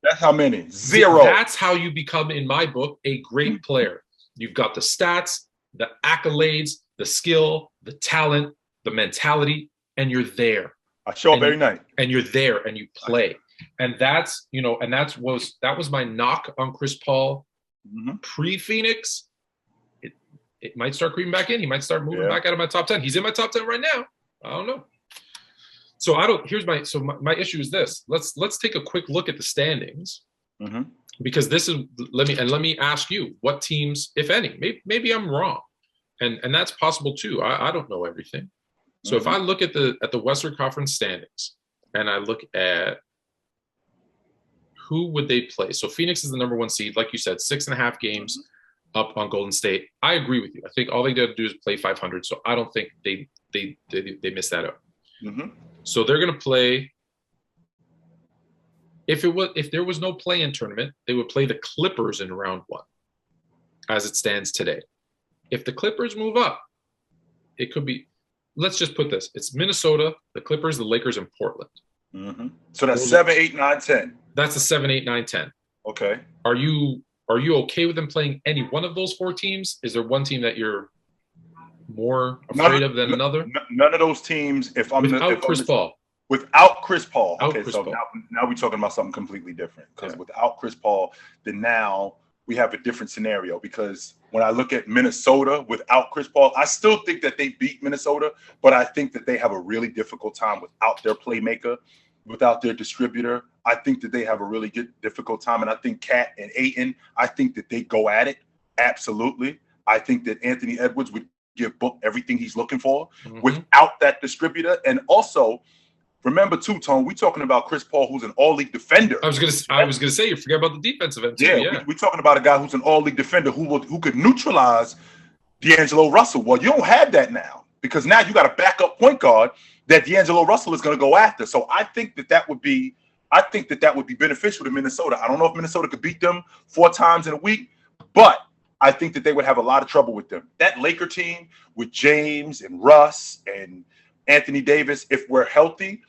That's how many? 0. That's how you become, in my book, a great player. You've got the stats, the accolades, the skill, the talent, the mentality, and you're there. I show up every night. And you're there and you play. And that was my knock on Chris Paul pre-Phoenix. It might start creeping back in. He might start moving back out of my top 10. He's in my top 10 right now. I don't know. So my issue is this. Let's take a quick look at the standings. Mm-hmm. Because let me ask you, what teams, if any, maybe I'm wrong. And that's possible too. I don't know everything. So if I look at the Western Conference standings and I look at who would they play? So Phoenix is the number 1 seed, like you said, 6.5 games up on Golden State. I agree with you. I think all they got to do is play 500. So I don't think they missed that out. Mm-hmm. So they're going to play. If there was no play-in tournament, they would play the Clippers in round 1, as it stands today. If the Clippers move up, it could be. Let's just put this: it's Minnesota, the Clippers, the Lakers, and Portland. Mm-hmm. So that's 7, 8, 9, 10. That's a 7, 8, 9, 10. Okay. Are you okay with them playing any one of those 4 teams? Is there one team that you're more afraid of than another? None of those teams. Without Chris Paul. Without Chris Paul. Okay, so now we're talking about something completely different. Because without Chris Paul, then now we have a different scenario. Because when I look at Minnesota without Chris Paul, I still think that they beat Minnesota, but I think that they have a really difficult time without their playmaker, without their distributor. I think that they have a really difficult time. And I think Kat and Ayton, I think that they go at it. Absolutely. I think that Anthony Edwards would give Book everything he's looking for without that distributor. And also, remember too, Tone, we're talking about Chris Paul, who's an all-league defender. I was gonna say, you forget about the defensive end too. Yeah. We're talking about a guy who's an all-league defender who could neutralize D'Angelo Russell. Well, you don't have that now, because now you got a backup point guard that D'Angelo Russell is going to go after. So I think that would be beneficial to Minnesota. I don't know if Minnesota could beat them 4 times in a week, but I think that they would have a lot of trouble with them. That Laker team with James and Russ and Anthony Davis, if we're healthy,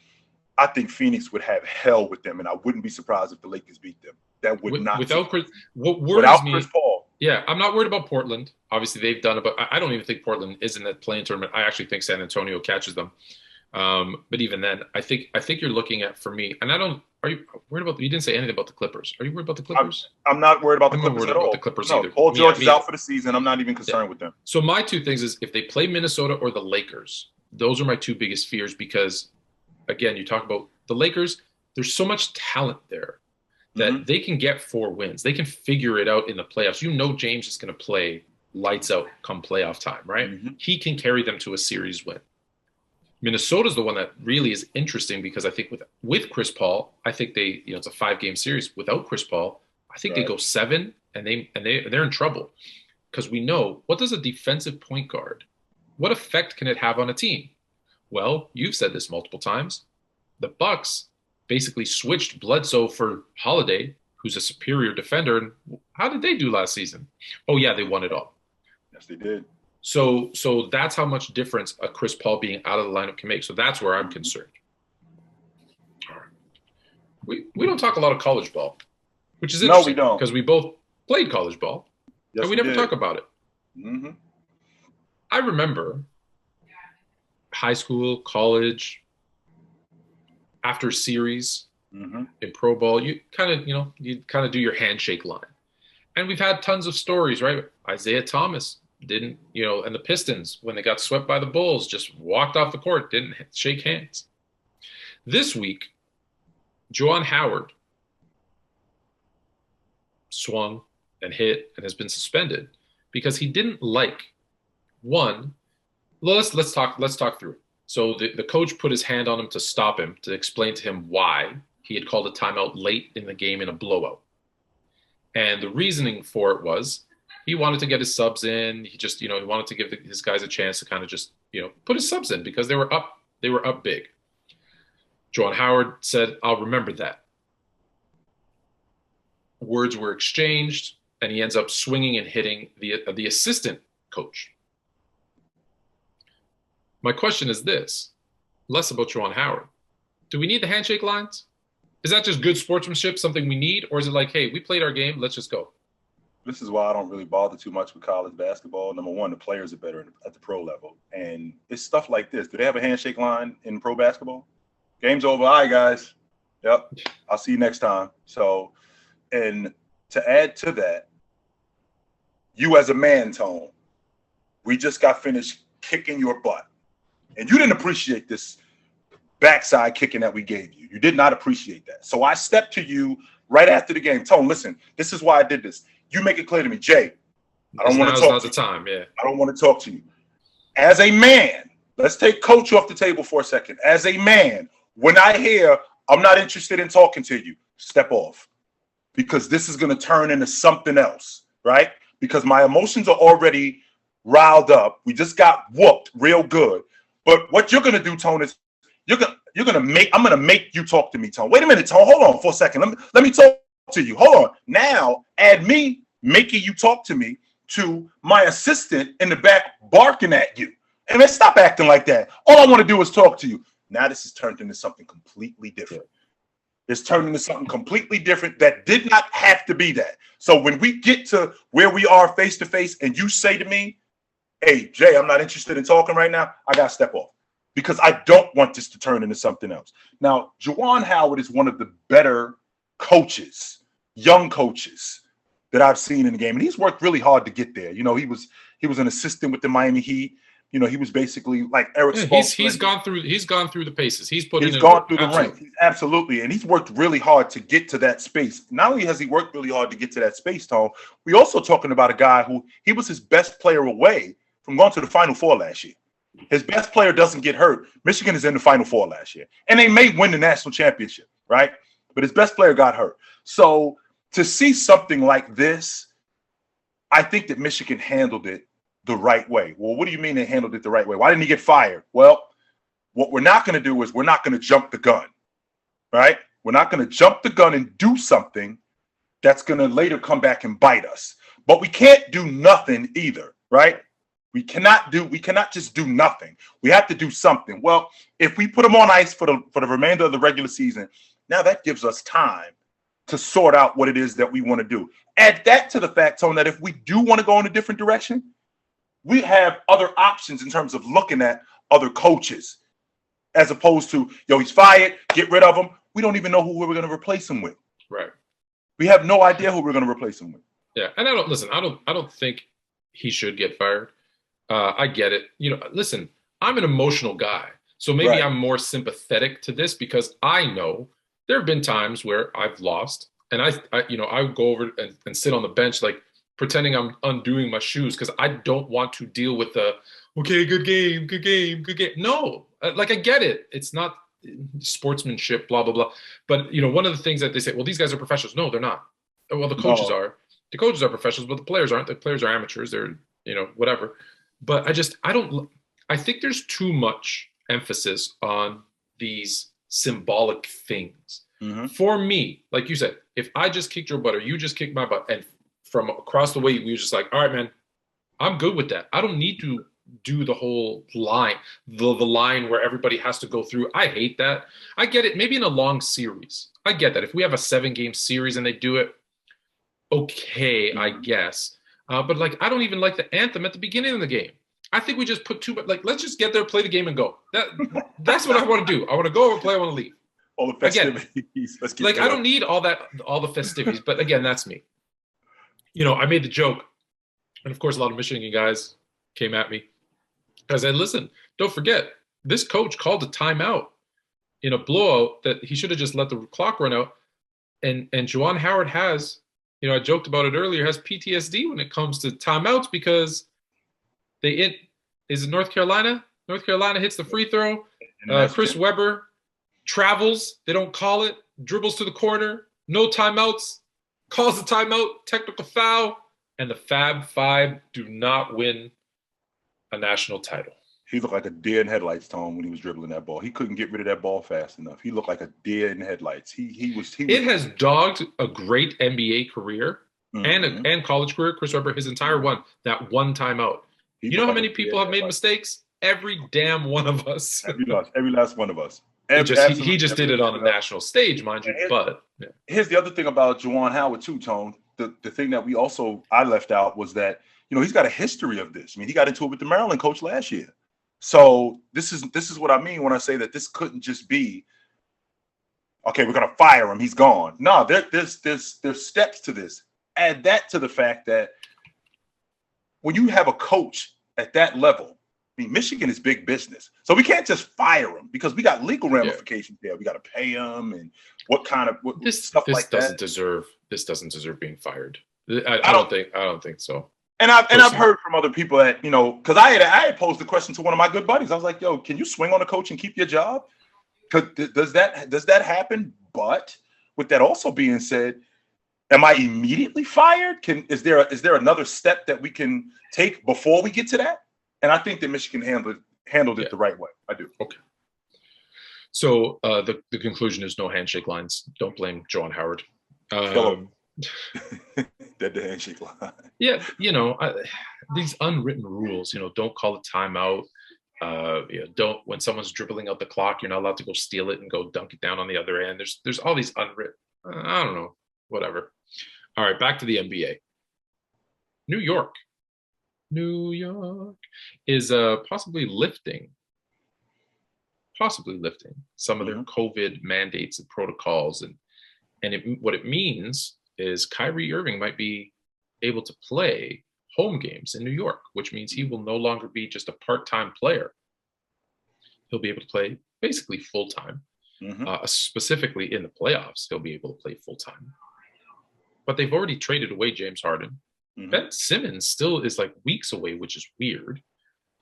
I think Phoenix would have hell with them, and I wouldn't be surprised if the Lakers beat them. That would not without Chris. Without Chris Paul. Yeah, I'm not worried about Portland. Obviously, they've done it, but I don't even think Portland is in that play-in tournament. I actually think San Antonio catches them. But even then, I think you're looking at, for me, and I don't. Are you worried about? You didn't say anything about the Clippers. Are you worried about the Clippers? I'm not worried about the Clippers at all. About the Clippers either. Paul George is out for the season. I'm not even concerned with them. So my 2 things is, if they play Minnesota or the Lakers, those are my 2 biggest fears, because, again, you talk about the Lakers. There's so much talent there that they can get 4 wins. They can figure it out in the playoffs. You know, James is going to play lights out come playoff time, right? He can carry them to a series win. Minnesota's the one that really is interesting, because I think with Chris Paul, I think they, it's a 5-game series. Without Chris Paul, I think they go 7, and they're in trouble, because we know, what does a defensive point guard, what effect can it have on a team? Well, you've said this multiple times. The Bucks basically switched Bledsoe for Holiday, who's a superior defender. And how did they do last season? Oh yeah, they won it all. Yes, they did. So that's how much difference a Chris Paul being out of the lineup can make. So that's where I'm concerned. All right. We don't talk a lot of college ball, which is interesting. No, we don't, because we both played college ball, and we never talk about it. I remember high school, college, after series in pro ball, you kind of do your handshake line, and we've had tons of stories, right? Isaiah Thomas didn't, and the Pistons, when they got swept by the Bulls, just walked off the court, didn't shake hands. This week, Juwan Howard swung and hit and has been suspended because he didn't like one. Let's talk through it. So the coach put his hand on him to stop him, to explain to him why he had called a timeout late in the game in a blowout. And the reasoning for it was, he wanted to get his subs in. He just, he wanted to give his guys a chance to kind of just, put his subs in, because they were up big. Juwan Howard said, "I'll remember that." Words were exchanged, and he ends up swinging and hitting the assistant coach. My question is this, less about Juwan Howard. Do we need the handshake lines? Is that just good sportsmanship, something we need? Or is it like, hey, we played our game, let's just go? This is why I don't really bother too much with college basketball. Number one, the players are better at the pro level. And it's stuff like this. Do they have a handshake line in pro basketball? Game's over. All right, guys. Yep. I'll see you next time. So, and to add to that, you as a man, Tone, we just got finished kicking your butt. And you didn't appreciate this backside kicking that we gave you. You did not appreciate that. So I stepped to you right after the game. Tone, listen, this is why I did this. You make it clear to me, Jay, I don't want to talk to you. Time, yeah. I don't want to talk to you. As a man, let's take coach off the table for a second. As a man, when I hear I'm not interested in talking to you, step off. Because this is going to turn into something else, right? Because my emotions are already riled up. We just got whooped real good. But what you're gonna do, Tone, is I'm gonna make you talk to me, Tone. Wait a minute, Tone. Hold on for a second. Let me talk to you. Hold on. Now add me making you talk to me to my assistant in the back barking at you. And man, stop acting like that. All I want to do is talk to you. Now this has turned into something completely different. It's turned into something completely different that did not have to be that. So when we get to where we are face to face and you say to me, hey, Jay, I'm not interested in talking right now, I got to step off because I don't want this to turn into something else. Now, Juwan Howard is one of the better coaches, young coaches that I've seen in the game. And he's worked really hard to get there. You know, he was an assistant with the Miami Heat. You know, he was basically like Eric Spoelstra. He's gone through the paces. He's gone through the ranks. Absolutely. And he's worked really hard to get to that space. Not only has he worked really hard to get to that space, Tom, we also talking about a guy who he was his best player away from going to the Final Four last year. His best player doesn't get hurt. Michigan is in the Final Four last year. And they may win the national championship, right? But his best player got hurt. So to see something like this, I think that Michigan handled it the right way. Well, what do you mean they handled it the right way? Why didn't he get fired? Well, what we're not going to do is we're not going to jump the gun, right? We're not going to jump the gun and do something that's going to later come back and bite us. But we can't do nothing either, right? We cannot just do nothing. We have to do something. Well, if we put them on ice for the remainder of the regular season, now that gives us time to sort out what it is that we want to do. Add that to the fact, Tone, that if we do want to go in a different direction, we have other options in terms of looking at other coaches as opposed to, yo, he's fired, get rid of him. We don't even know who we're going to replace him with. Right. We have no idea who we're going to replace him with. Yeah. And I don't think he should get fired. I get it. You know, listen, I'm an emotional guy. So maybe I'm more sympathetic to this because I know there have been times where I've lost and I would go over and sit on the bench like pretending I'm undoing my shoes because I don't want to deal with the, okay, good game. No, like I get it. It's not sportsmanship, blah, blah, blah. But, you know, one of the things that they say, well, these guys are professionals. No, they're not. Well, the coaches are. The coaches are professionals, but the players aren't. The players are amateurs. They're, you know, whatever. But I think there's too much emphasis on these symbolic things. Mm-hmm. For me, like you said, if I just kicked your butt or you just kicked my butt and from across the way, we were just like, all right, man, I'm good with that. I don't need to do the whole line, the line where everybody has to go through. I hate that. I get it. Maybe in a long series. I get that. If we have a 7-game series and they do it, okay, I guess. But like, I don't even like the anthem at the beginning of the game. I think we just put too much, like, let's just get there, play the game and go. That's what I want to do. I want to go over, play, I want to leave. All the festivities. Again, I don't need all the festivities, but again, that's me. You know, I made the joke, and of course, a lot of Michigan guys came at me. I said, listen, don't forget, this coach called a timeout in a blowout that he should have just let the clock run out. And Juwan Howard has, you know, I joked about it earlier, has PTSD when it comes to timeouts because is it North Carolina? North Carolina hits the free throw. Chris Webber travels. They don't call it. Dribbles to the corner. No timeouts. Calls the timeout. Technical foul. And the Fab Five do not win a national title. He looked like a deer in headlights, Tom, when he was dribbling that ball. He couldn't get rid of that ball fast enough. He looked like a deer in headlights. It has dogged a great NBA career and college career. Chris Webber, his entire that one timeout. You know how many people have made mistakes? Every damn one of us. Every last one of us. He just did it on a national stage, mind you. But here's the other thing about Juwan Howard too, Tone. The thing that I left out was that, you know, he's got a history of this. I mean, he got into it with the Maryland coach last year. So this is what I mean when I say that this couldn't just be, okay, we're gonna fire him, he's gone. No, there's steps to this. Add that to the fact that when you have a coach at that level, I mean, Michigan is big business. So we can't just fire him because we got legal ramifications there. We got to pay him and stuff like that. This doesn't deserve being fired. I don't think so. And I've heard from other people that, you know, because I had posed the question to one of my good buddies. I was like, yo, can you swing on a coach and keep your job? Does that happen? But with that also being said, am I immediately fired? Is there another step that we can take before we get to that? And I think that Michigan handled handled it the right way. I do. Okay. So the conclusion is no handshake lines. Don't blame Juwan Howard. Dead the handshake line. Yeah, these unwritten rules. Don't call a timeout. Don't, when someone's dribbling out the clock, you're not allowed to go steal it and go dunk it down on the other end. There's all these unwritten. I don't know. Whatever. All right, back to the NBA. New York is possibly lifting some of their COVID mandates and protocols, and what it means is Kyrie Irving might be able to play home games in New York, which means he will no longer be just a part-time player. He'll be able to play basically full-time. Specifically in the playoffs, he'll be able to play full-time. But they've already traded away James Harden. Ben Simmons still is like weeks away, which is weird.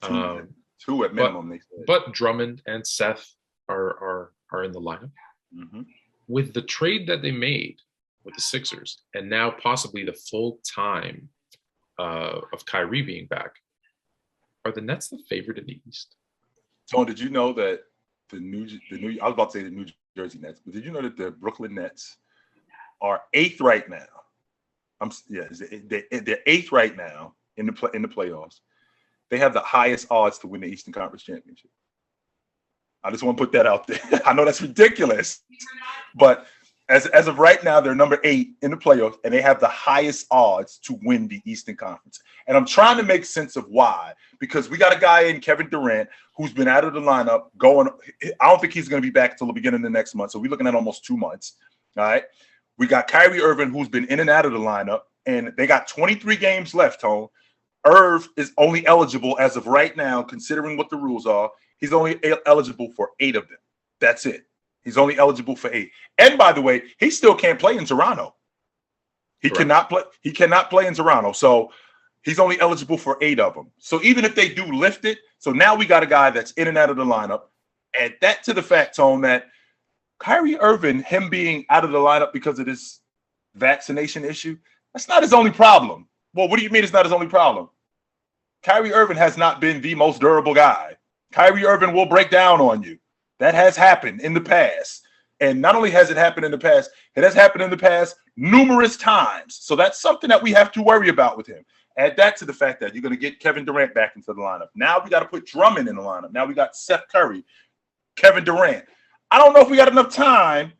Two at minimum, they said. But Drummond and Seth are in the lineup. With the trade that they made with the Sixers, and now possibly the full time of Kyrie being back, are the Nets the favorite in the East? Tone, did you know that I was about to say the New Jersey Nets, but did you know that the Brooklyn Nets are 8th right now? They're 8th right now in the playoffs. They have the highest odds to win the Eastern Conference Championship. I just want to put that out there. I know that's ridiculous, but as of right now, they're number 8 in the playoffs, and they have the highest odds to win the Eastern Conference. And I'm trying to make sense of why, because we got a guy in Kevin Durant who's been out of the lineup I don't think he's going to be back until the beginning of the next month. So we're looking at almost 2 months. All right. We got Kyrie Irving, who's been in and out of the lineup, and they got 23 games left, Tone. Irv is only eligible as of right now, considering what the rules are. He's only eligible for 8 of them. That's it. He's only eligible for 8. And by the way, he still can't play in Toronto. He cannot play. He cannot play in Toronto. So he's only eligible for 8 of them. So even if they do lift it, so now we got a guy that's in and out of the lineup. Add that to the fact, Tone, that Kyrie Irving, him being out of the lineup because of this vaccination issue, that's not his only problem. Well, what do you mean it's not his only problem? Kyrie Irving has not been the most durable guy. Kyrie Irving will break down on you. That has happened in the past. And not only has it happened in the past, it has happened in the past numerous times. So that's something that we have to worry about with him. Add that to the fact that you're going to get Kevin Durant back into the lineup. Now we got to put Drummond in the lineup. Now we got Seth Curry, Kevin Durant. I don't know if we got enough time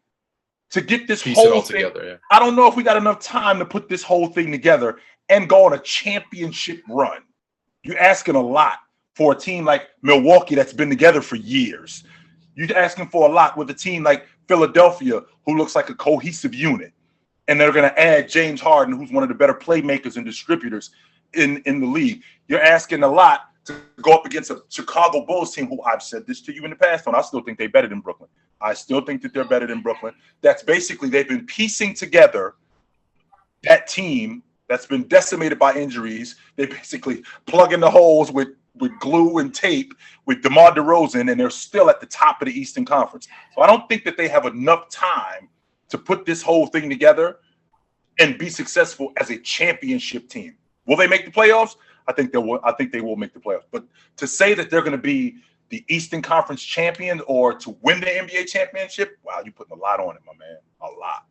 to get this whole thing together. Yeah. I don't know if we got enough time to put this whole thing together and go on a championship run. You're asking a lot for a team like Milwaukee that's been together for years. You're asking for a lot with a team like Philadelphia, who looks like a cohesive unit. And they're going to add James Harden, who's one of the better playmakers and distributors in the league. You're asking a lot to go up against a Chicago Bulls team who, I've said this to you in the past, and I still think they're better than Brooklyn. I still think that they're better than Brooklyn. That's basically, they've been piecing together that team that's been decimated by injuries. They basically plug in the holes with glue and tape with DeMar DeRozan, and they're still at the top of the Eastern Conference. So I don't think that they have enough time to put this whole thing together and be successful as a championship team. Will they make the playoffs? I think they will. I think they will make the playoffs. But to say that they're going to be the Eastern Conference champion or to win the NBA championship, wow, you're putting a lot on it, my man. A lot.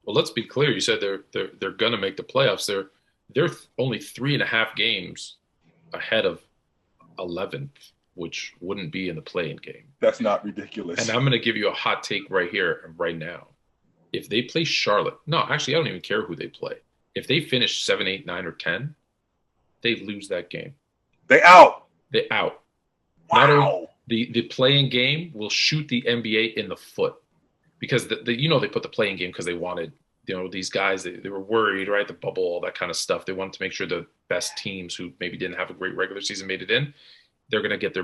Well, let's be clear. You said they're going to make the playoffs. They're only 3.5 games ahead of 11th, which wouldn't be in the play-in game. That's not ridiculous. And I'm going to give you a hot take right here and right now. If they play Charlotte, no, actually, I don't even care who they play. If they finish 7, 8, 9, or 10, they lose that game. They out. They out. Wow. Not only the play-in game will shoot the NBA in the foot because they put the play-in game because they wanted these guys. They were worried, right? The bubble, all that kind of stuff. They wanted to make sure the best teams who maybe didn't have a great regular season made it in. They're going to get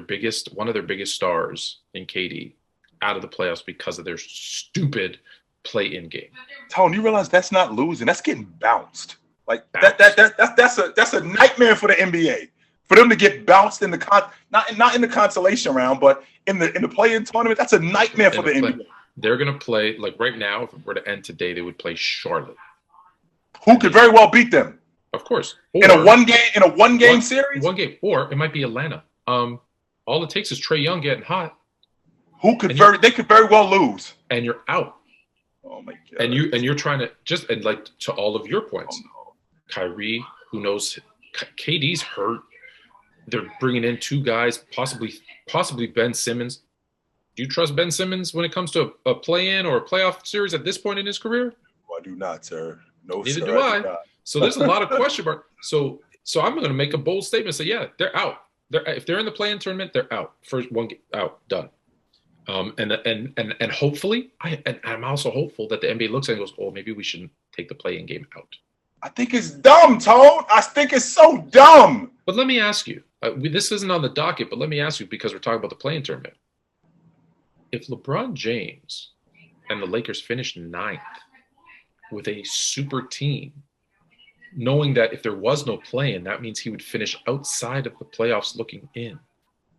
one of their biggest stars in KD out of the playoffs because of their stupid play-in game. Tone, you realize that's not losing. That's getting bounced. Like that's a nightmare for the NBA. For them to get bounced in the not in the consolation round, but in the play-in tournament, that's a nightmare for the NBA. They're going to play, like right now, if it were to end today, they would play Charlotte. Who could very well beat them. Of course. In a one game series? One game. Or it might be Atlanta. All it takes is Trae Young getting hot. They could very well lose. And you're out. Oh my God. And you're trying to and like to all of your points. Oh, no. Kyrie, who knows? KD's hurt. They're bringing in two guys, possibly Ben Simmons. Do you trust Ben Simmons when it comes to a play-in or a playoff series at this point in his career? I do not, sir. No, neither sir, do I. do not. So there's a lot of question mark. So I'm going to make a bold statement and say, yeah, they're out. If they're in the play-in tournament, they're out. First one out, done. And hopefully, I'm also hopeful that the NBA looks at it and goes, oh, maybe we shouldn't take the play-in game out. I think it's dumb, Tone. I think it's so dumb. But let me ask you, this isn't on the docket, but let me ask you, because we're talking about the play-in tournament. If LeBron James and the Lakers finish 9th with a super team, knowing that if there was no play-in, that means he would finish outside of the playoffs looking in.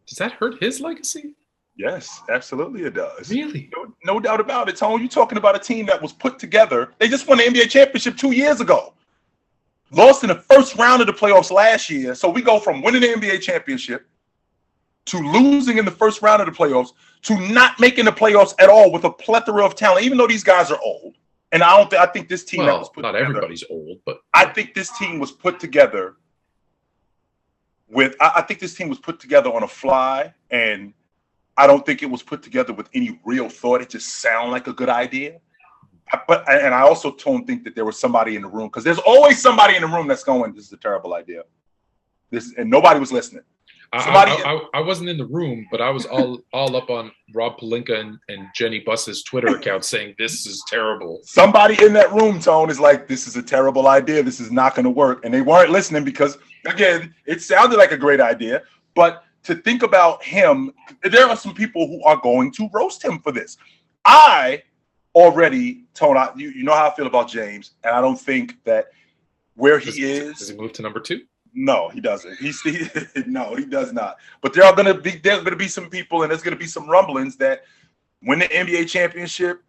Does that hurt his legacy? Yes, absolutely it does. Really? No doubt about it, Tone. You're talking about a team that was put together. They just won the NBA championship 2 years ago. Lost in the first round of the playoffs last year. So we go from winning the NBA championship to losing in the first round of the playoffs to not making the playoffs at all with a plethora of talent, even though these guys are old. And I think this team that was put together. Not everybody's old, but I think this team was put together I think this team was put together on a fly, and I don't think it was put together with any real thought. It just sounded like a good idea. And I also don't think that there was somebody in the room, because there's always somebody in the room that's going, this is a terrible idea. And nobody was listening. I wasn't in the room, but I was all up on Rob Pelinka and Jenny Buss's Twitter account saying this is terrible. Somebody in that room, Tone, is like, this is a terrible idea. This is not going to work. And they weren't listening because, again, it sounded like a great idea. But to think about him, there are some people who are going to roast him for this. I already, Tone, you know how I feel about James, and I don't think that where he is. Does he move to number 2? No, he doesn't. No, he does not. But there's gonna be some people, and there's gonna be some rumblings that win the NBA championship,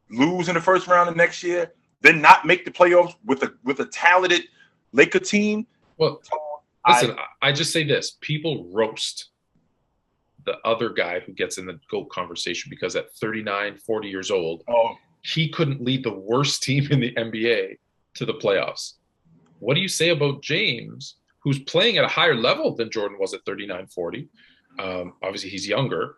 lose in the first round of next year, then not make the playoffs with a talented Laker team. Well, listen, I just say this: people roast the other guy who gets in the GOAT conversation because at 39, 40 years old, he couldn't lead the worst team in the NBA to the playoffs. What do you say about James, who's playing at a higher level than Jordan was at 39, 40? Obviously, he's younger,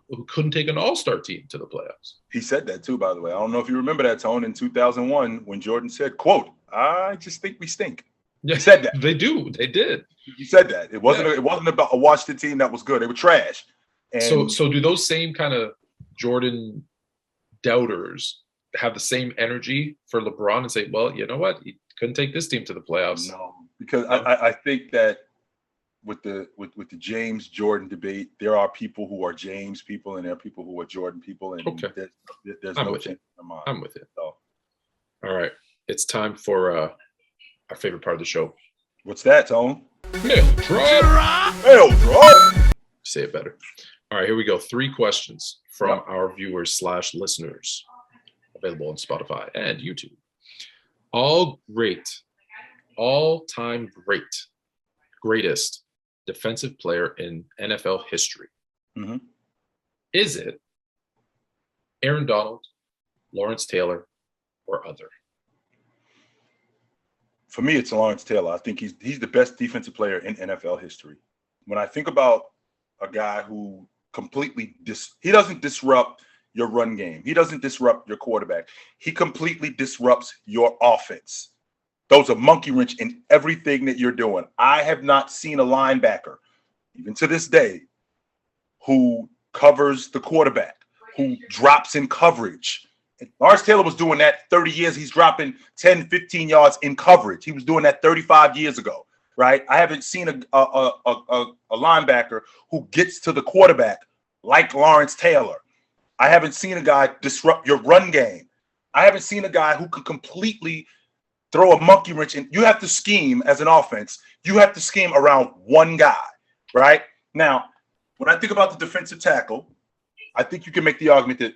who couldn't take an all-star team to the playoffs. He said that too, by the way. I don't know if you remember that, Tone, in 2001 when Jordan said, quote, I just think we stink. Yeah, he said that. They did. He said that. It wasn't about a Washington team that was good. They were trash. And so do those same kind of Jordan doubters have the same energy for LeBron and say, well, you know what? He couldn't take this team to the playoffs. No, because I think that with the James Jordan debate, there are people who are James people and there are people who are Jordan people, and there's no change in my mind. I'm with it. So. All right, it's time for our favorite part of the show. What's that, Tone? Mail drop. Mail drop. Say it better. All right, here we go. 3 questions from our viewers / listeners, available on Spotify and YouTube. All-time greatest defensive player in NFL history. Mm-hmm. Is it Aaron Donald, Lawrence Taylor, or other? For me, it's Lawrence Taylor. I think he's the best defensive player in NFL history. When I think about a guy who completely he doesn't disrupt your run game. He doesn't disrupt your quarterback. He completely disrupts your offense. Those are monkey wrench in everything that you're doing. I have not seen a linebacker, even to this day, who covers the quarterback, who drops in coverage. Lawrence Taylor was doing that 30 years. He's dropping 10, 15 yards in coverage. He was doing that 35 years ago, right? I haven't seen a linebacker who gets to the quarterback like Lawrence Taylor. I haven't seen a guy disrupt your run game. I haven't seen a guy who can completely throw a monkey wrench in. You have to scheme as an offense. You have to scheme around one guy, right? Now, when I think about the defensive tackle, I think you can make the argument that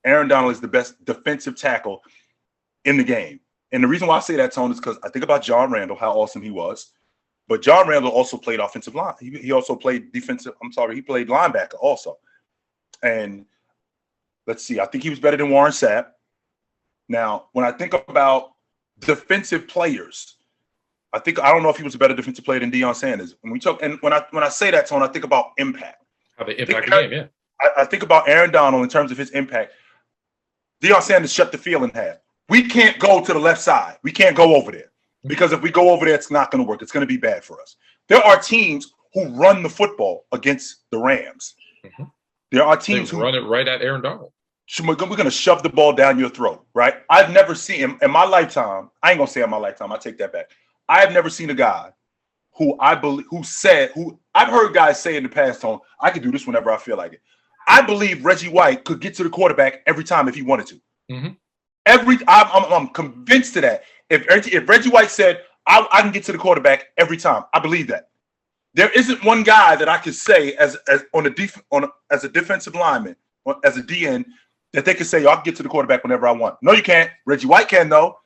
Aaron Donald is the best defensive tackle in the game. And the reason why I say that, Tone, is because I think about John Randall, how awesome he was. But John Randall also played offensive line. He also played defensive. He played linebacker also. And let's see, I think he was better than Warren Sapp. Now, when I think about defensive players, I don't know if he was a better defensive player than Deion Sanders. When I say that, Tone, I think about impact. How they impact the game, yeah. I think about Aaron Donald in terms of his impact. Deion Sanders shut the field in half. We can't go to the left side. We can't go over there. Because if we go over there, it's not going to work. It's going to be bad for us. There are teams who run the football against the Rams. Mm-hmm. There are teams who run it right at Aaron Donald. We're going to shove the ball down your throat, right? I've never seen him in my lifetime. I ain't going to say in my lifetime. I take that back. I have never seen a guy who I've heard guys say in the past, Tone, I can do this whenever I feel like it. I believe Reggie White could get to the quarterback every time if he wanted to. Mm-hmm. I'm convinced of that. If Reggie White said, I can get to the quarterback every time, I believe that. There isn't one guy that I could say as a defensive lineman, as a DN, that they could say, I can get to the quarterback whenever I want. No, you can't. Reggie White can, though.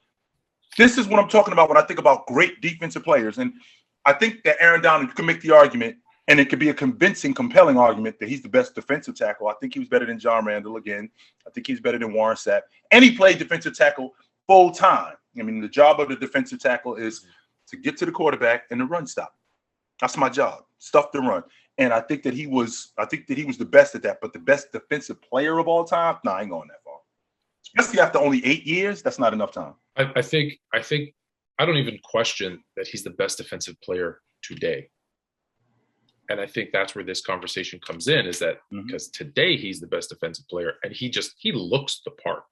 This is what I'm talking about when I think about great defensive players. And I think that Aaron Donald, you can make the argument, and it could be a convincing, compelling argument that he's the best defensive tackle. I think he was better than John Randall again. I think he's better than Warren Sapp. And he played defensive tackle full time. I mean, the job of the defensive tackle is to get to the quarterback and the run stop. That's my job. Stuff the run. And I think that he was the best at that. But the best defensive player of all time, I ain't going that far. Especially after only 8 years, that's not enough time. I think I don't even question that he's the best defensive player today. And I think that's where this conversation comes in, is that because today he's the best defensive player and he looks the part.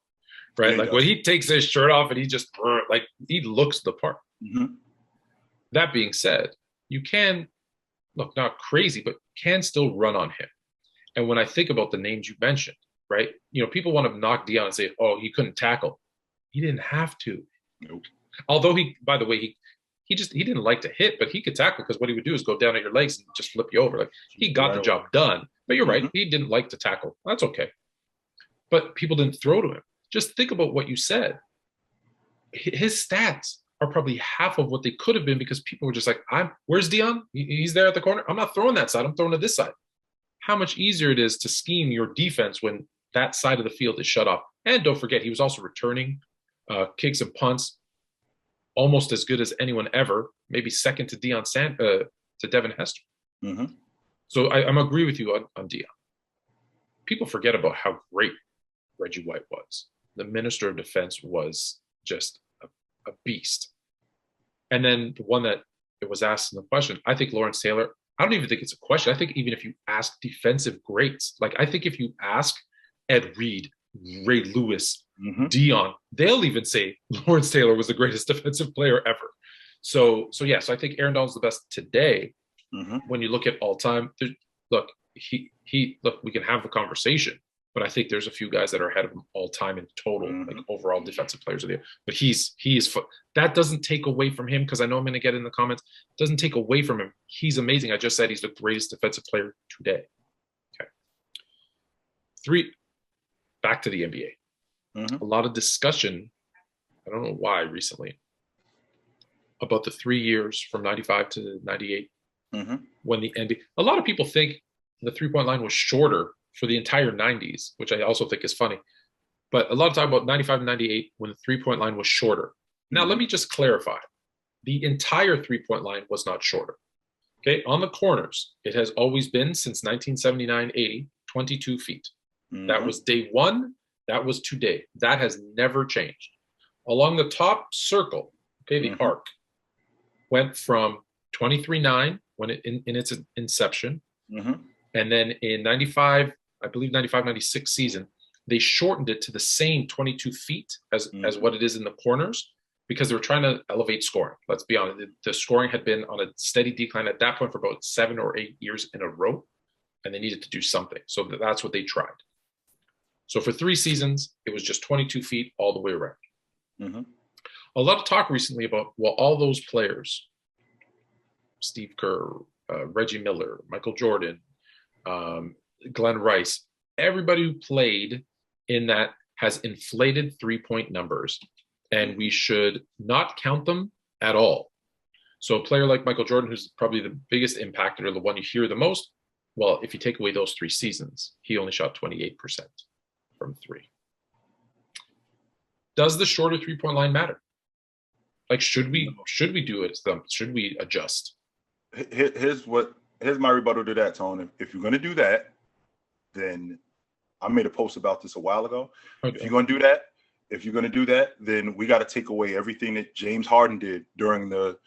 Right. Yeah, like when he takes his shirt off and he looks the part. Mm-hmm. That being said, you can look not crazy, but can still run on him. And when I think about the names you mentioned, right, people want to knock Deion and say, oh, he couldn't tackle. He didn't have to. Nope. Although he didn't like to hit, but he could tackle because what he would do is go down at your legs and just flip you over. Like he got the job done. But you're right. He didn't like to tackle. That's okay. But people didn't throw to him. Just think about what you said. His stats are probably half of what they could have been because people were just like, where's Deion? He's there at the corner. I'm not throwing that side. I'm throwing to this side. How much easier it is to scheme your defense when that side of the field is shut off. And don't forget, he was also returning kicks and punts almost as good as anyone ever, maybe second to to Devin Hester. Mm-hmm. So I'm agree with you on Deion. People forget about how great Reggie White was. The Minister of Defense was just a beast. And then the one that it was asked in the question, I think Lawrence Taylor, I don't even think it's a question. I think even if you ask defensive greats, like I think if you ask Ed Reed, Ray Lewis, Deion, they'll even say Lawrence Taylor was the greatest defensive player ever. So I think Aaron Donald's the best today. Mm-hmm. When you look at all time, look, we can have the conversation, but I think there's a few guys that are ahead of him all time in total, like overall defensive players of the year. But he is that doesn't take away from him, because I know I'm going to get in the comments. Doesn't take away from him. He's amazing. I just said he's the greatest defensive player today. Okay. 3. Back to the NBA. Mm-hmm. A lot of discussion. I don't know why recently about the 3 years from 95 to 98 when the NBA. A lot of people think the 3-point line was shorter for the entire 90s, which I also think is funny. But a lot of time about 95 and 98 when the 3-point line was shorter. Now, let me just clarify. The entire 3-point line was not shorter. Okay, on the corners, it has always been since 1979-80, 22 feet. Mm-hmm. That was day one. That was today. That has never changed. Along the top circle, okay, the arc went from 23.9 when it in its inception. And then in 95, I believe 95-96 season, they shortened it to the same 22 feet as what it is in the corners, because they were trying to elevate scoring. Let's be honest. The scoring had been on a steady decline at that point for about 7 or 8 years in a row, and they needed to do something. So that's what they tried. So for 3 seasons, it was just 22 feet all the way around. A lot of talk recently about, well, all those players, Steve Kerr, Reggie Miller, Michael Jordan, Glenn Rice, everybody who played in that has inflated 3-point numbers, and we should not count them at all. So a player like Michael Jordan, who's probably the biggest impactor or the one you hear the most, well, if you take away those 3 seasons, he only shot 28% from 3. Does the shorter 3-point line matter? Like, should we do it? Should we adjust? Here's my rebuttal to that, Tone. If you're going to do that, then I made a post about this a while ago. Okay. If you're going to do that, then we got to take away everything that James Harden did during the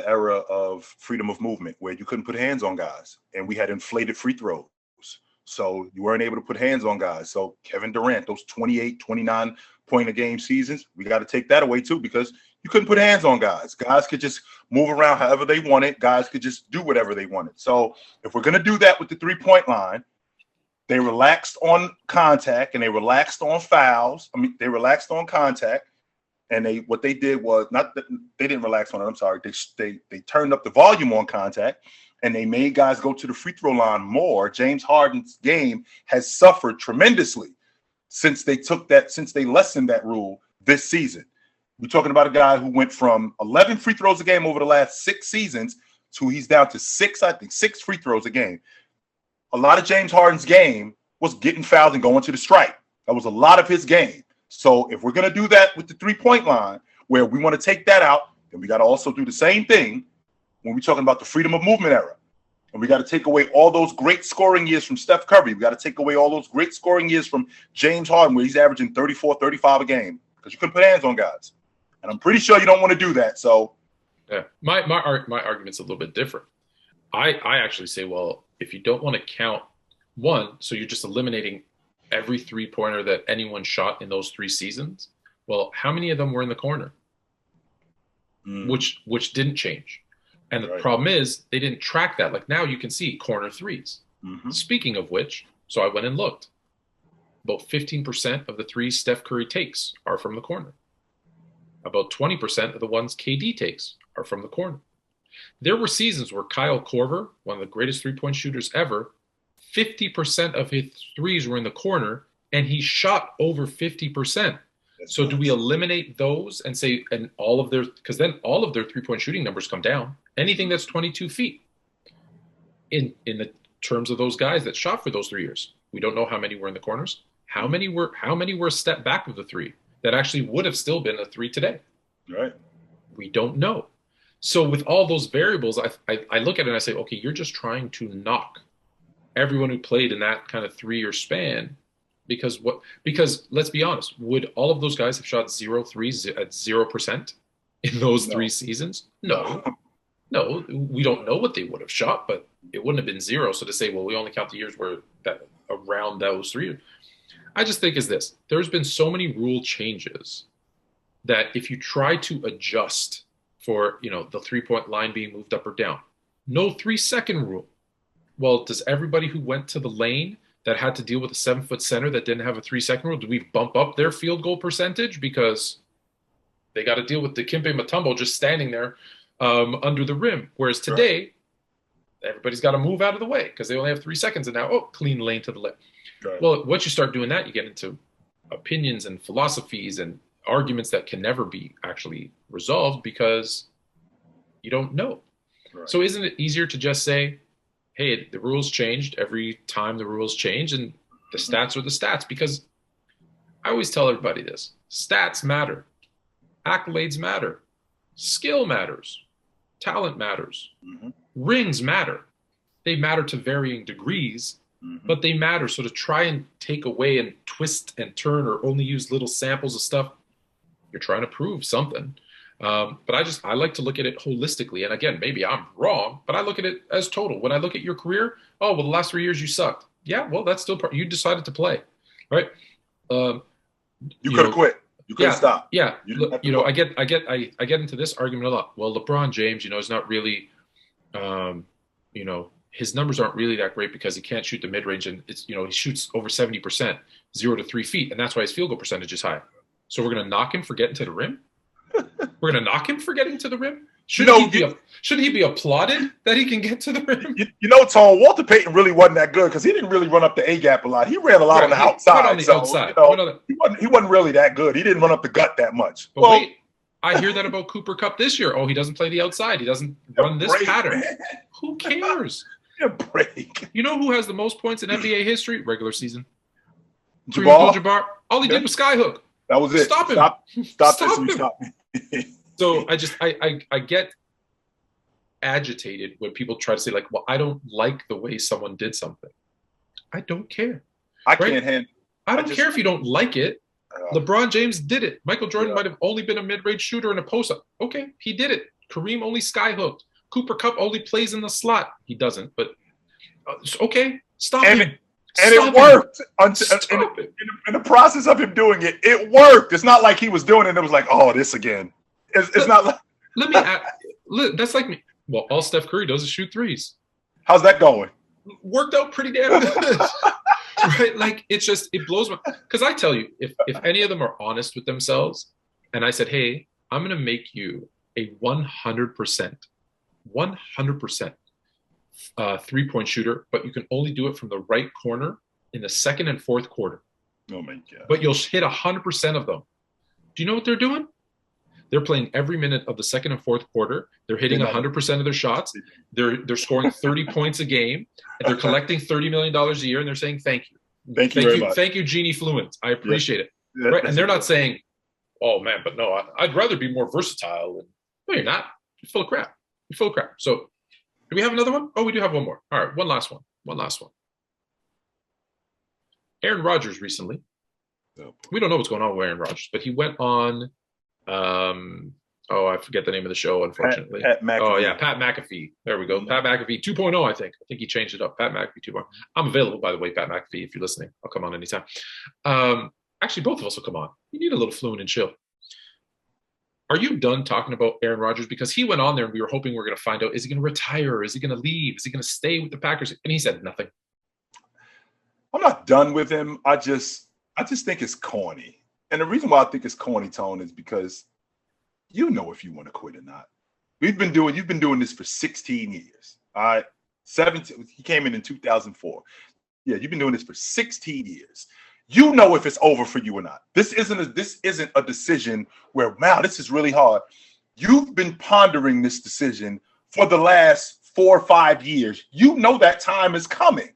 era of freedom of movement, where you couldn't put hands on guys, and we had inflated free throws. So you weren't able to put hands on guys. So Kevin Durant, those 28, 29 point a game seasons, we got to take that away too, because you couldn't put hands on guys. Guys could just move around however they wanted. Guys could just do whatever they wanted. So if we're going to do that with the 3-point line, they relaxed on contact and they relaxed on fouls. I mean, they relaxed on contact, and what they did was not that they didn't relax on it. I'm sorry. They turned up the volume on contact, and they made guys go to the free throw line more. James Harden's game has suffered tremendously since they lessened that rule this season. We're talking about a guy who went from 11 free throws a game over the last 6 seasons to he's down to 6 free throws a game. A lot of James Harden's game was getting fouled and going to the stripe. That was a lot of his game. So if we're going to do that with the 3-point line, where we want to take that out, then we got to also do the same thing when we're talking about the freedom of movement era. And we got to take away all those great scoring years from Steph Curry. We got to take away all those great scoring years from James Harden, where he's averaging 34, 35 a game, because you couldn't put hands on guys. And I'm pretty sure you don't want to do that. So, yeah, my argument's a little bit different. I actually say, well, if you don't want to count one, so you're just eliminating every 3-pointer that anyone shot in those 3 seasons. Well, how many of them were in the corner? Which didn't change. And the problem is they didn't track that. Like, now you can see corner 3s. Speaking of which, so I went and looked. About 15% of the 3s Steph Curry takes are from the corner. About 20% of the ones KD takes are from the corner. There were seasons where Kyle Korver, one of the greatest 3-point shooters ever, 50% of his 3s were in the corner, and he shot over 50%. So do we eliminate those and say, and all of their, because then all of their 3-point shooting numbers come down. Anything that's 22 feet in the terms of those guys that shot for those 3 years. We don't know how many were in the corners. How many were a step back of the 3 that actually would have still been a 3 today? Right. We don't know. So with all those variables, I look at it and I say, okay, you're just trying to knock everyone who played in that kind of 3-year span. Because let's be honest, would all of those guys have shot 0 threes at 0% in those 3 seasons? No. No, we don't know what they would have shot, but it wouldn't have been 0. So to say, well, we only count the years where that around those 3, I just think is this. There's been so many rule changes that if you try to adjust for, the 3-point line being moved up or down, no 3-second rule. Well, does everybody who went to the lane that had to deal with a 7-foot center that didn't have a 3-second rule, do we bump up their field goal percentage because they got to deal with Dikembe Mutombo just standing there under the rim? Whereas today, everybody's got to move out of the way because they only have 3 seconds, and now, clean lane to the left. Right. Well, once you start doing that, you get into opinions and philosophies and arguments that can never be actually resolved because you don't know. Right. So isn't it easier to just say, hey, the rules changed every time the rules change, and the stats are the stats? Because I always tell everybody this. Stats matter. Accolades matter. Skill matters. Talent matters. Rings matter. They matter to varying degrees, but they matter. So to try and take away and twist and turn or only use little samples of stuff, you're trying to prove something. But I like to look at it holistically. And again, maybe I'm wrong, but I look at it as total. When I look at your career, the last 3 years you sucked. Yeah, well, that's still part. You decided to play, right? You could have quit. You could have stopped. Yeah, I get into this argument a lot. Well, LeBron James, is not really, his numbers aren't really that great because he can't shoot the mid range, and it's he shoots over 70%, 0 to 3 feet, and that's why his field goal percentage is high. So we're gonna knock him for getting to the rim. We're going to knock him for getting to the rim? Shouldn't he be applauded that he can get to the rim? Tom, Walter Payton really wasn't that good because he didn't really run up the A-gap a lot. He ran a lot on the outside. He wasn't really that good. He didn't run up the gut that much. But I hear that about Cooper Kupp this year. Oh, he doesn't play the outside. He doesn't run this pattern. Man. Who cares? A break. You know who has the most points in NBA history? Regular season. Jabbar. All he did was skyhook. That was it. Stop him. Stop him. Stop him. So I get agitated when people try to say, like, well, I don't like the way someone did something. I don't care. I can't handle. I don't care if you don't like it. LeBron James did it. Michael Jordan might have only been a mid-range shooter and a post-up. Okay, he did it. Kareem only skyhooked. Cooper Kupp only plays in the slot. He doesn't, but okay, stop him. And it worked. In the process of him doing it, it worked. It's not like he was doing it and it was like, oh, this again. It's not like. Let me add, that's like me. Well, all Steph Curry does is shoot threes. How's that going? Worked out pretty damn good. Right? Like, it blows my, because I tell you, if any of them are honest with themselves, and I said, hey, I'm going to make you a 100% three-point shooter, but you can only do it from the right corner in the second and fourth quarter. Oh my God. But you'll hit 100% of them. Do you know what they're doing? They're playing every minute of the second and fourth quarter. They're hitting 100% of their shots. They're scoring 30 points a game. And they're collecting $30 million a year, and they're saying thank you. Thank you very much. Thank you, Genie Fluent. I appreciate it. Right? And they're not saying, oh, man, but no, I'd rather be more versatile. No, you're not. You're full of crap. You're full of crap. So do we have another one? Oh, we do have one more. All right, one last one. Aaron Rodgers recently. We don't know what's going on with Aaron Rodgers, but he went on I forget the name of the show, unfortunately. Pat McAfee. Oh, yeah, Pat McAfee. There we go. Pat McAfee 2.0, I think. I think he changed it up. Pat McAfee 2.0. I'm available, by the way, Pat McAfee, if you're listening. I'll come on anytime. Actually, both of us will come on. You need a little fluent and chill. Are you done talking about Aaron Rodgers? Because he went on there and we were hoping we were going to find out, is he going to retire? Is he going to leave? Is he going to stay with the Packers? And he said nothing. I'm not done with him. I just think it's corny. And the reason why I think it's corny, Tone, is because you know if you want to quit or not. You've been doing this for 16 years. All right. 17. He came in 2004. Yeah, you've been doing this for 16 years. You know if it's over for you or not. This isn't a decision where, wow, this is really hard. You've been pondering this decision for the last 4 or 5 years. You know that time is coming.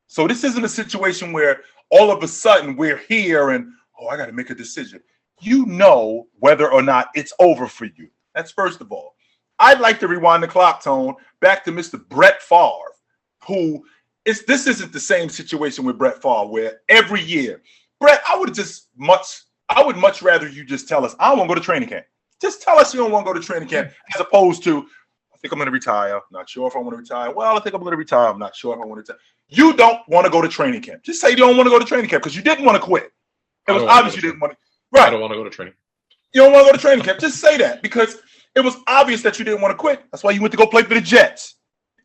So this isn't a situation where all of a sudden we're here and, I got to make a decision. You know whether or not it's over for you. That's first of all. I'd like to rewind the clock, Tone, back to Mr. Brett Favre, this isn't the same situation with Brett Favre where every year, Brett, I would much rather you just tell us, I don't want to go to training camp. Just tell us you don't want to go to training camp, as opposed to, I think I'm going to retire. Not sure if I want to retire. Well, I think I'm going to retire. I'm not sure if I want to retire. You don't want to go to training camp. Just say you don't want to go to training camp because you didn't want to quit. It was obvious you didn't want to. Right. I don't want to go to training. You don't want to go to training camp. Just say that because it was obvious that you didn't want to quit. That's why you went to go play for the Jets.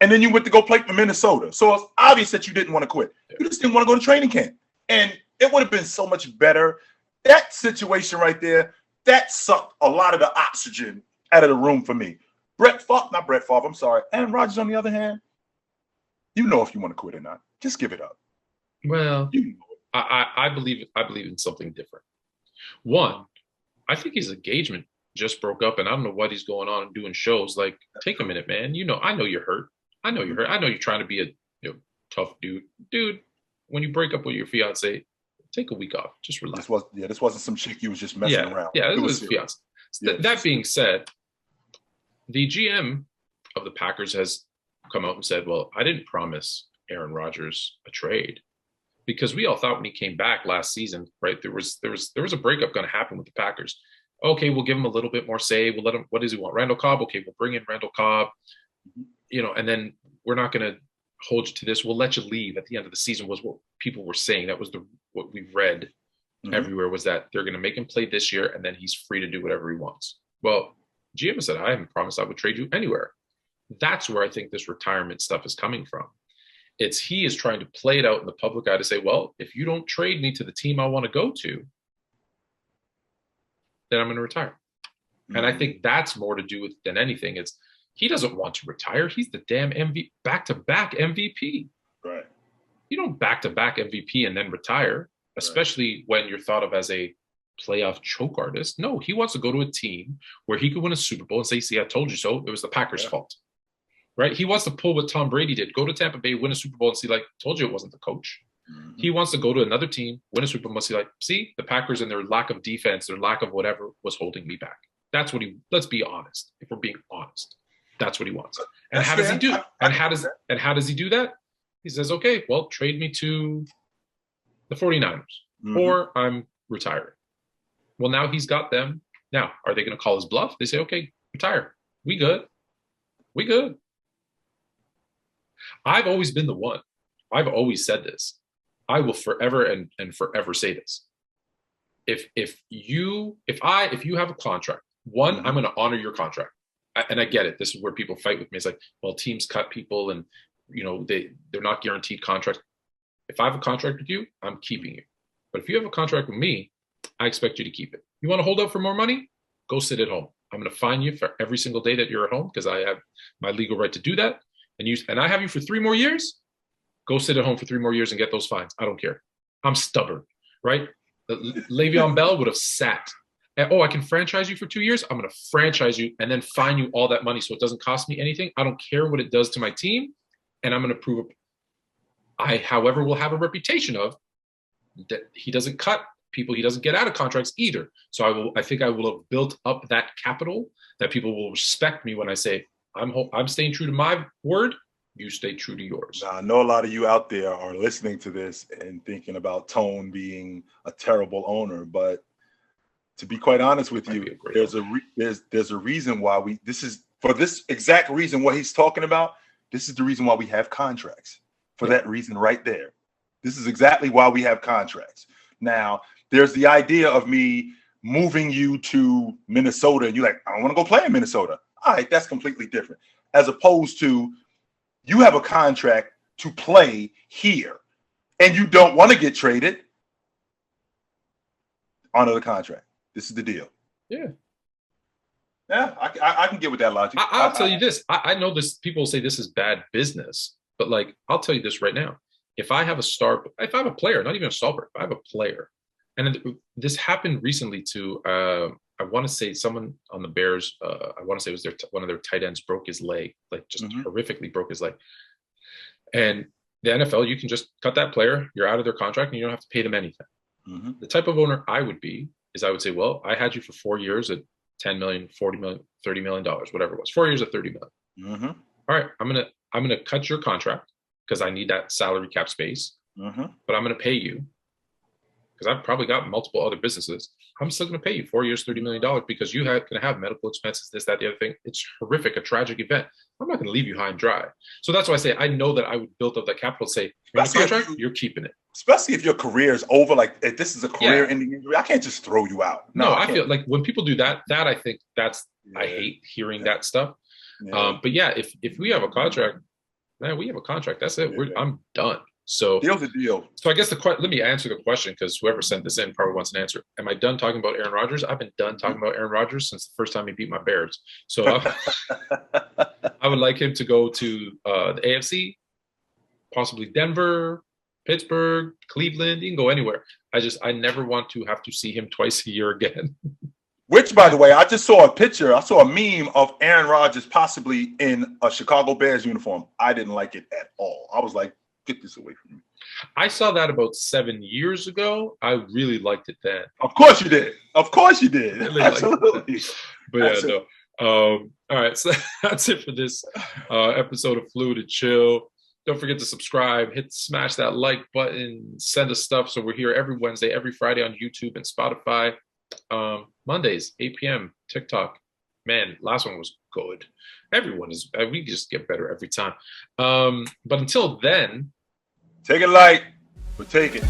And then you went to go play for Minnesota. So it's obvious that you didn't want to quit. You just didn't want to go to training camp. And it would have been so much better. That situation right there, that sucked a lot of the oxygen out of the room for me. Not Brett Favre, I'm sorry. Aaron Rodgers, on the other hand, you know if you want to quit or not. Just give it up. Well, I believe in something different. One, I think his engagement just broke up, and I don't know what he's going on and doing shows. Like, take a minute, man. I know you're hurt. I know you're trying to be a tough dude. Dude, when you break up with your fiance, take a week off. Just relax. This wasn't some chick you was just messing around. Yeah, it was fiance. Yeah. That being said, the GM of the Packers has come out and said, well, I didn't promise Aaron Rodgers a trade. Because we all thought when he came back last season, right, there was a breakup going to happen with the Packers. Okay, we'll give him a little bit more say. We'll let him. What does he want? Randall Cobb. Okay, we'll bring in Randall Cobb. And then we're not going to hold you to this. We'll let you leave at the end of the season. Was what people were saying. That was what we read everywhere, was that they're going to make him play this year, and then he's free to do whatever he wants. Well, GM said, I haven't promised I would trade you anywhere. That's where I think this retirement stuff is coming from. He is trying to play it out in the public eye to say, well, if you don't trade me to the team I want to go to, then I'm going to retire. And I think that's more to do with than anything. He doesn't want to retire. He's the damn back-to-back MVP. Right. You don't back-to-back MVP and then retire, especially when you're thought of as a playoff choke artist. No, he wants to go to a team where he could win a Super Bowl and say, see, I told you so. It was the Packers' fault. Right? He wants to pull what Tom Brady did. Go to Tampa Bay, win a Super Bowl and see, like, told you it wasn't the coach. Mm-hmm. He wants to go to another team, win a Super Bowl and see, like, see, the Packers and their lack of defense, their lack of whatever was holding me back. That's what let's be honest. If we're being honest, that's what he wants. And how does he do it? And how does he do that? He says, okay, well, trade me to the 49ers or I'm retiring. Well, now he's got them. Now, are they going to call his bluff? They say, okay, retire. We good. I've always been the one. I've always said this. I will forever and forever say this. If you have a contract, one, I'm going to honor your contract. And I get it. This is where people fight with me. It's like, well, teams cut people and, they're not guaranteed contracts. If I have a contract with you, I'm keeping you. But if you have a contract with me, I expect you to keep it. You want to hold out for more money? Go sit at home. I'm going to fine you for every single day that you're at home because I have my legal right to do that. And I have you for 3 more years. Go sit at home for 3 more years and get those fines. I don't care. I'm stubborn, right? Le'Veon Bell would have sat. And, I can franchise you for 2 years. I'm going to franchise you and then fine you all that money so it doesn't cost me anything. I don't care what it does to my team. And I'm going to prove it. I, however, will have a reputation of that he doesn't cut people. He doesn't get out of contracts either. So I think I will have built up that capital that people will respect me when I say, I'm staying true to my word. You stay true to yours. Now, I know a lot of you out there are listening to this and thinking about Tone being a terrible owner, but to be quite honest with you, there's a reason why for this exact reason what he's talking about. This is the reason why we have contracts. For that reason right there. This is exactly why we have contracts. Now, there's the idea of me moving you to Minnesota and you're like, I don't want to go play in Minnesota. All right, that's completely different. As opposed to you have a contract to play here and you don't want to get traded. Honor the contract. This is the deal. Yeah. Yeah, I can get with that logic. I'll tell you this. I know this. People say this is bad business, but like, I'll tell you this right now. If I have a player, not even a star, if I have a player, and this happened recently to, I want to say someone on the Bears, I want to say it was one of their tight ends broke his leg, like just horrifically broke his leg. And the NFL, you can just cut that player, you're out of their contract and you don't have to pay them anything. The type of owner I would be is I would say, well, I had you for 4 years at $10 million, $40 million, $30 million, whatever it was, 4 years at $30 million. All right, I'm gonna cut your contract because I need that salary cap space, but I'm gonna pay you because I've probably got multiple other businesses. I'm still gonna pay you 4 years, $30 million because you're gonna have medical expenses, this, that, the other thing. It's horrific, a tragic event. I'm not gonna leave you high and dry. So that's why I say I know that I would build up that capital. Say, you're in the contract, you're keeping it. Especially if your career is over, like if this is a career-ending injury, I can't just throw you out. No, I feel like when people do that I think that's I hate hearing that stuff. But yeah, if we have a contract, man, we have a contract. That's it. I'm done. So deal's a deal. So I guess let me answer the question because whoever sent this in probably wants an answer. Am I done talking about Aaron Rodgers? I've been done talking about Aaron Rodgers since the first time he beat my Bears. So I would like him to go to the AFC, possibly Denver, Pittsburgh, Cleveland. You can go anywhere. I never want to have to see him twice a year again. Which, by the way, I just saw a picture. I saw a meme of Aaron Rodgers possibly in a Chicago Bears uniform. I didn't like it at all. I was like, get this away from me. I saw that about 7 years ago. I really liked it then. Of course you did. Of course you did. Really absolutely. But yeah, no. All right, so that's it for this episode of Fluid and Chill. Don't forget to subscribe, smash that like button, send us stuff. So we're here every Wednesday, every Friday on YouTube and Spotify. Mondays, 8 p.m. TikTok. Man, last one was good. Everyone is. We just get better every time. But until then, take it light, but take it.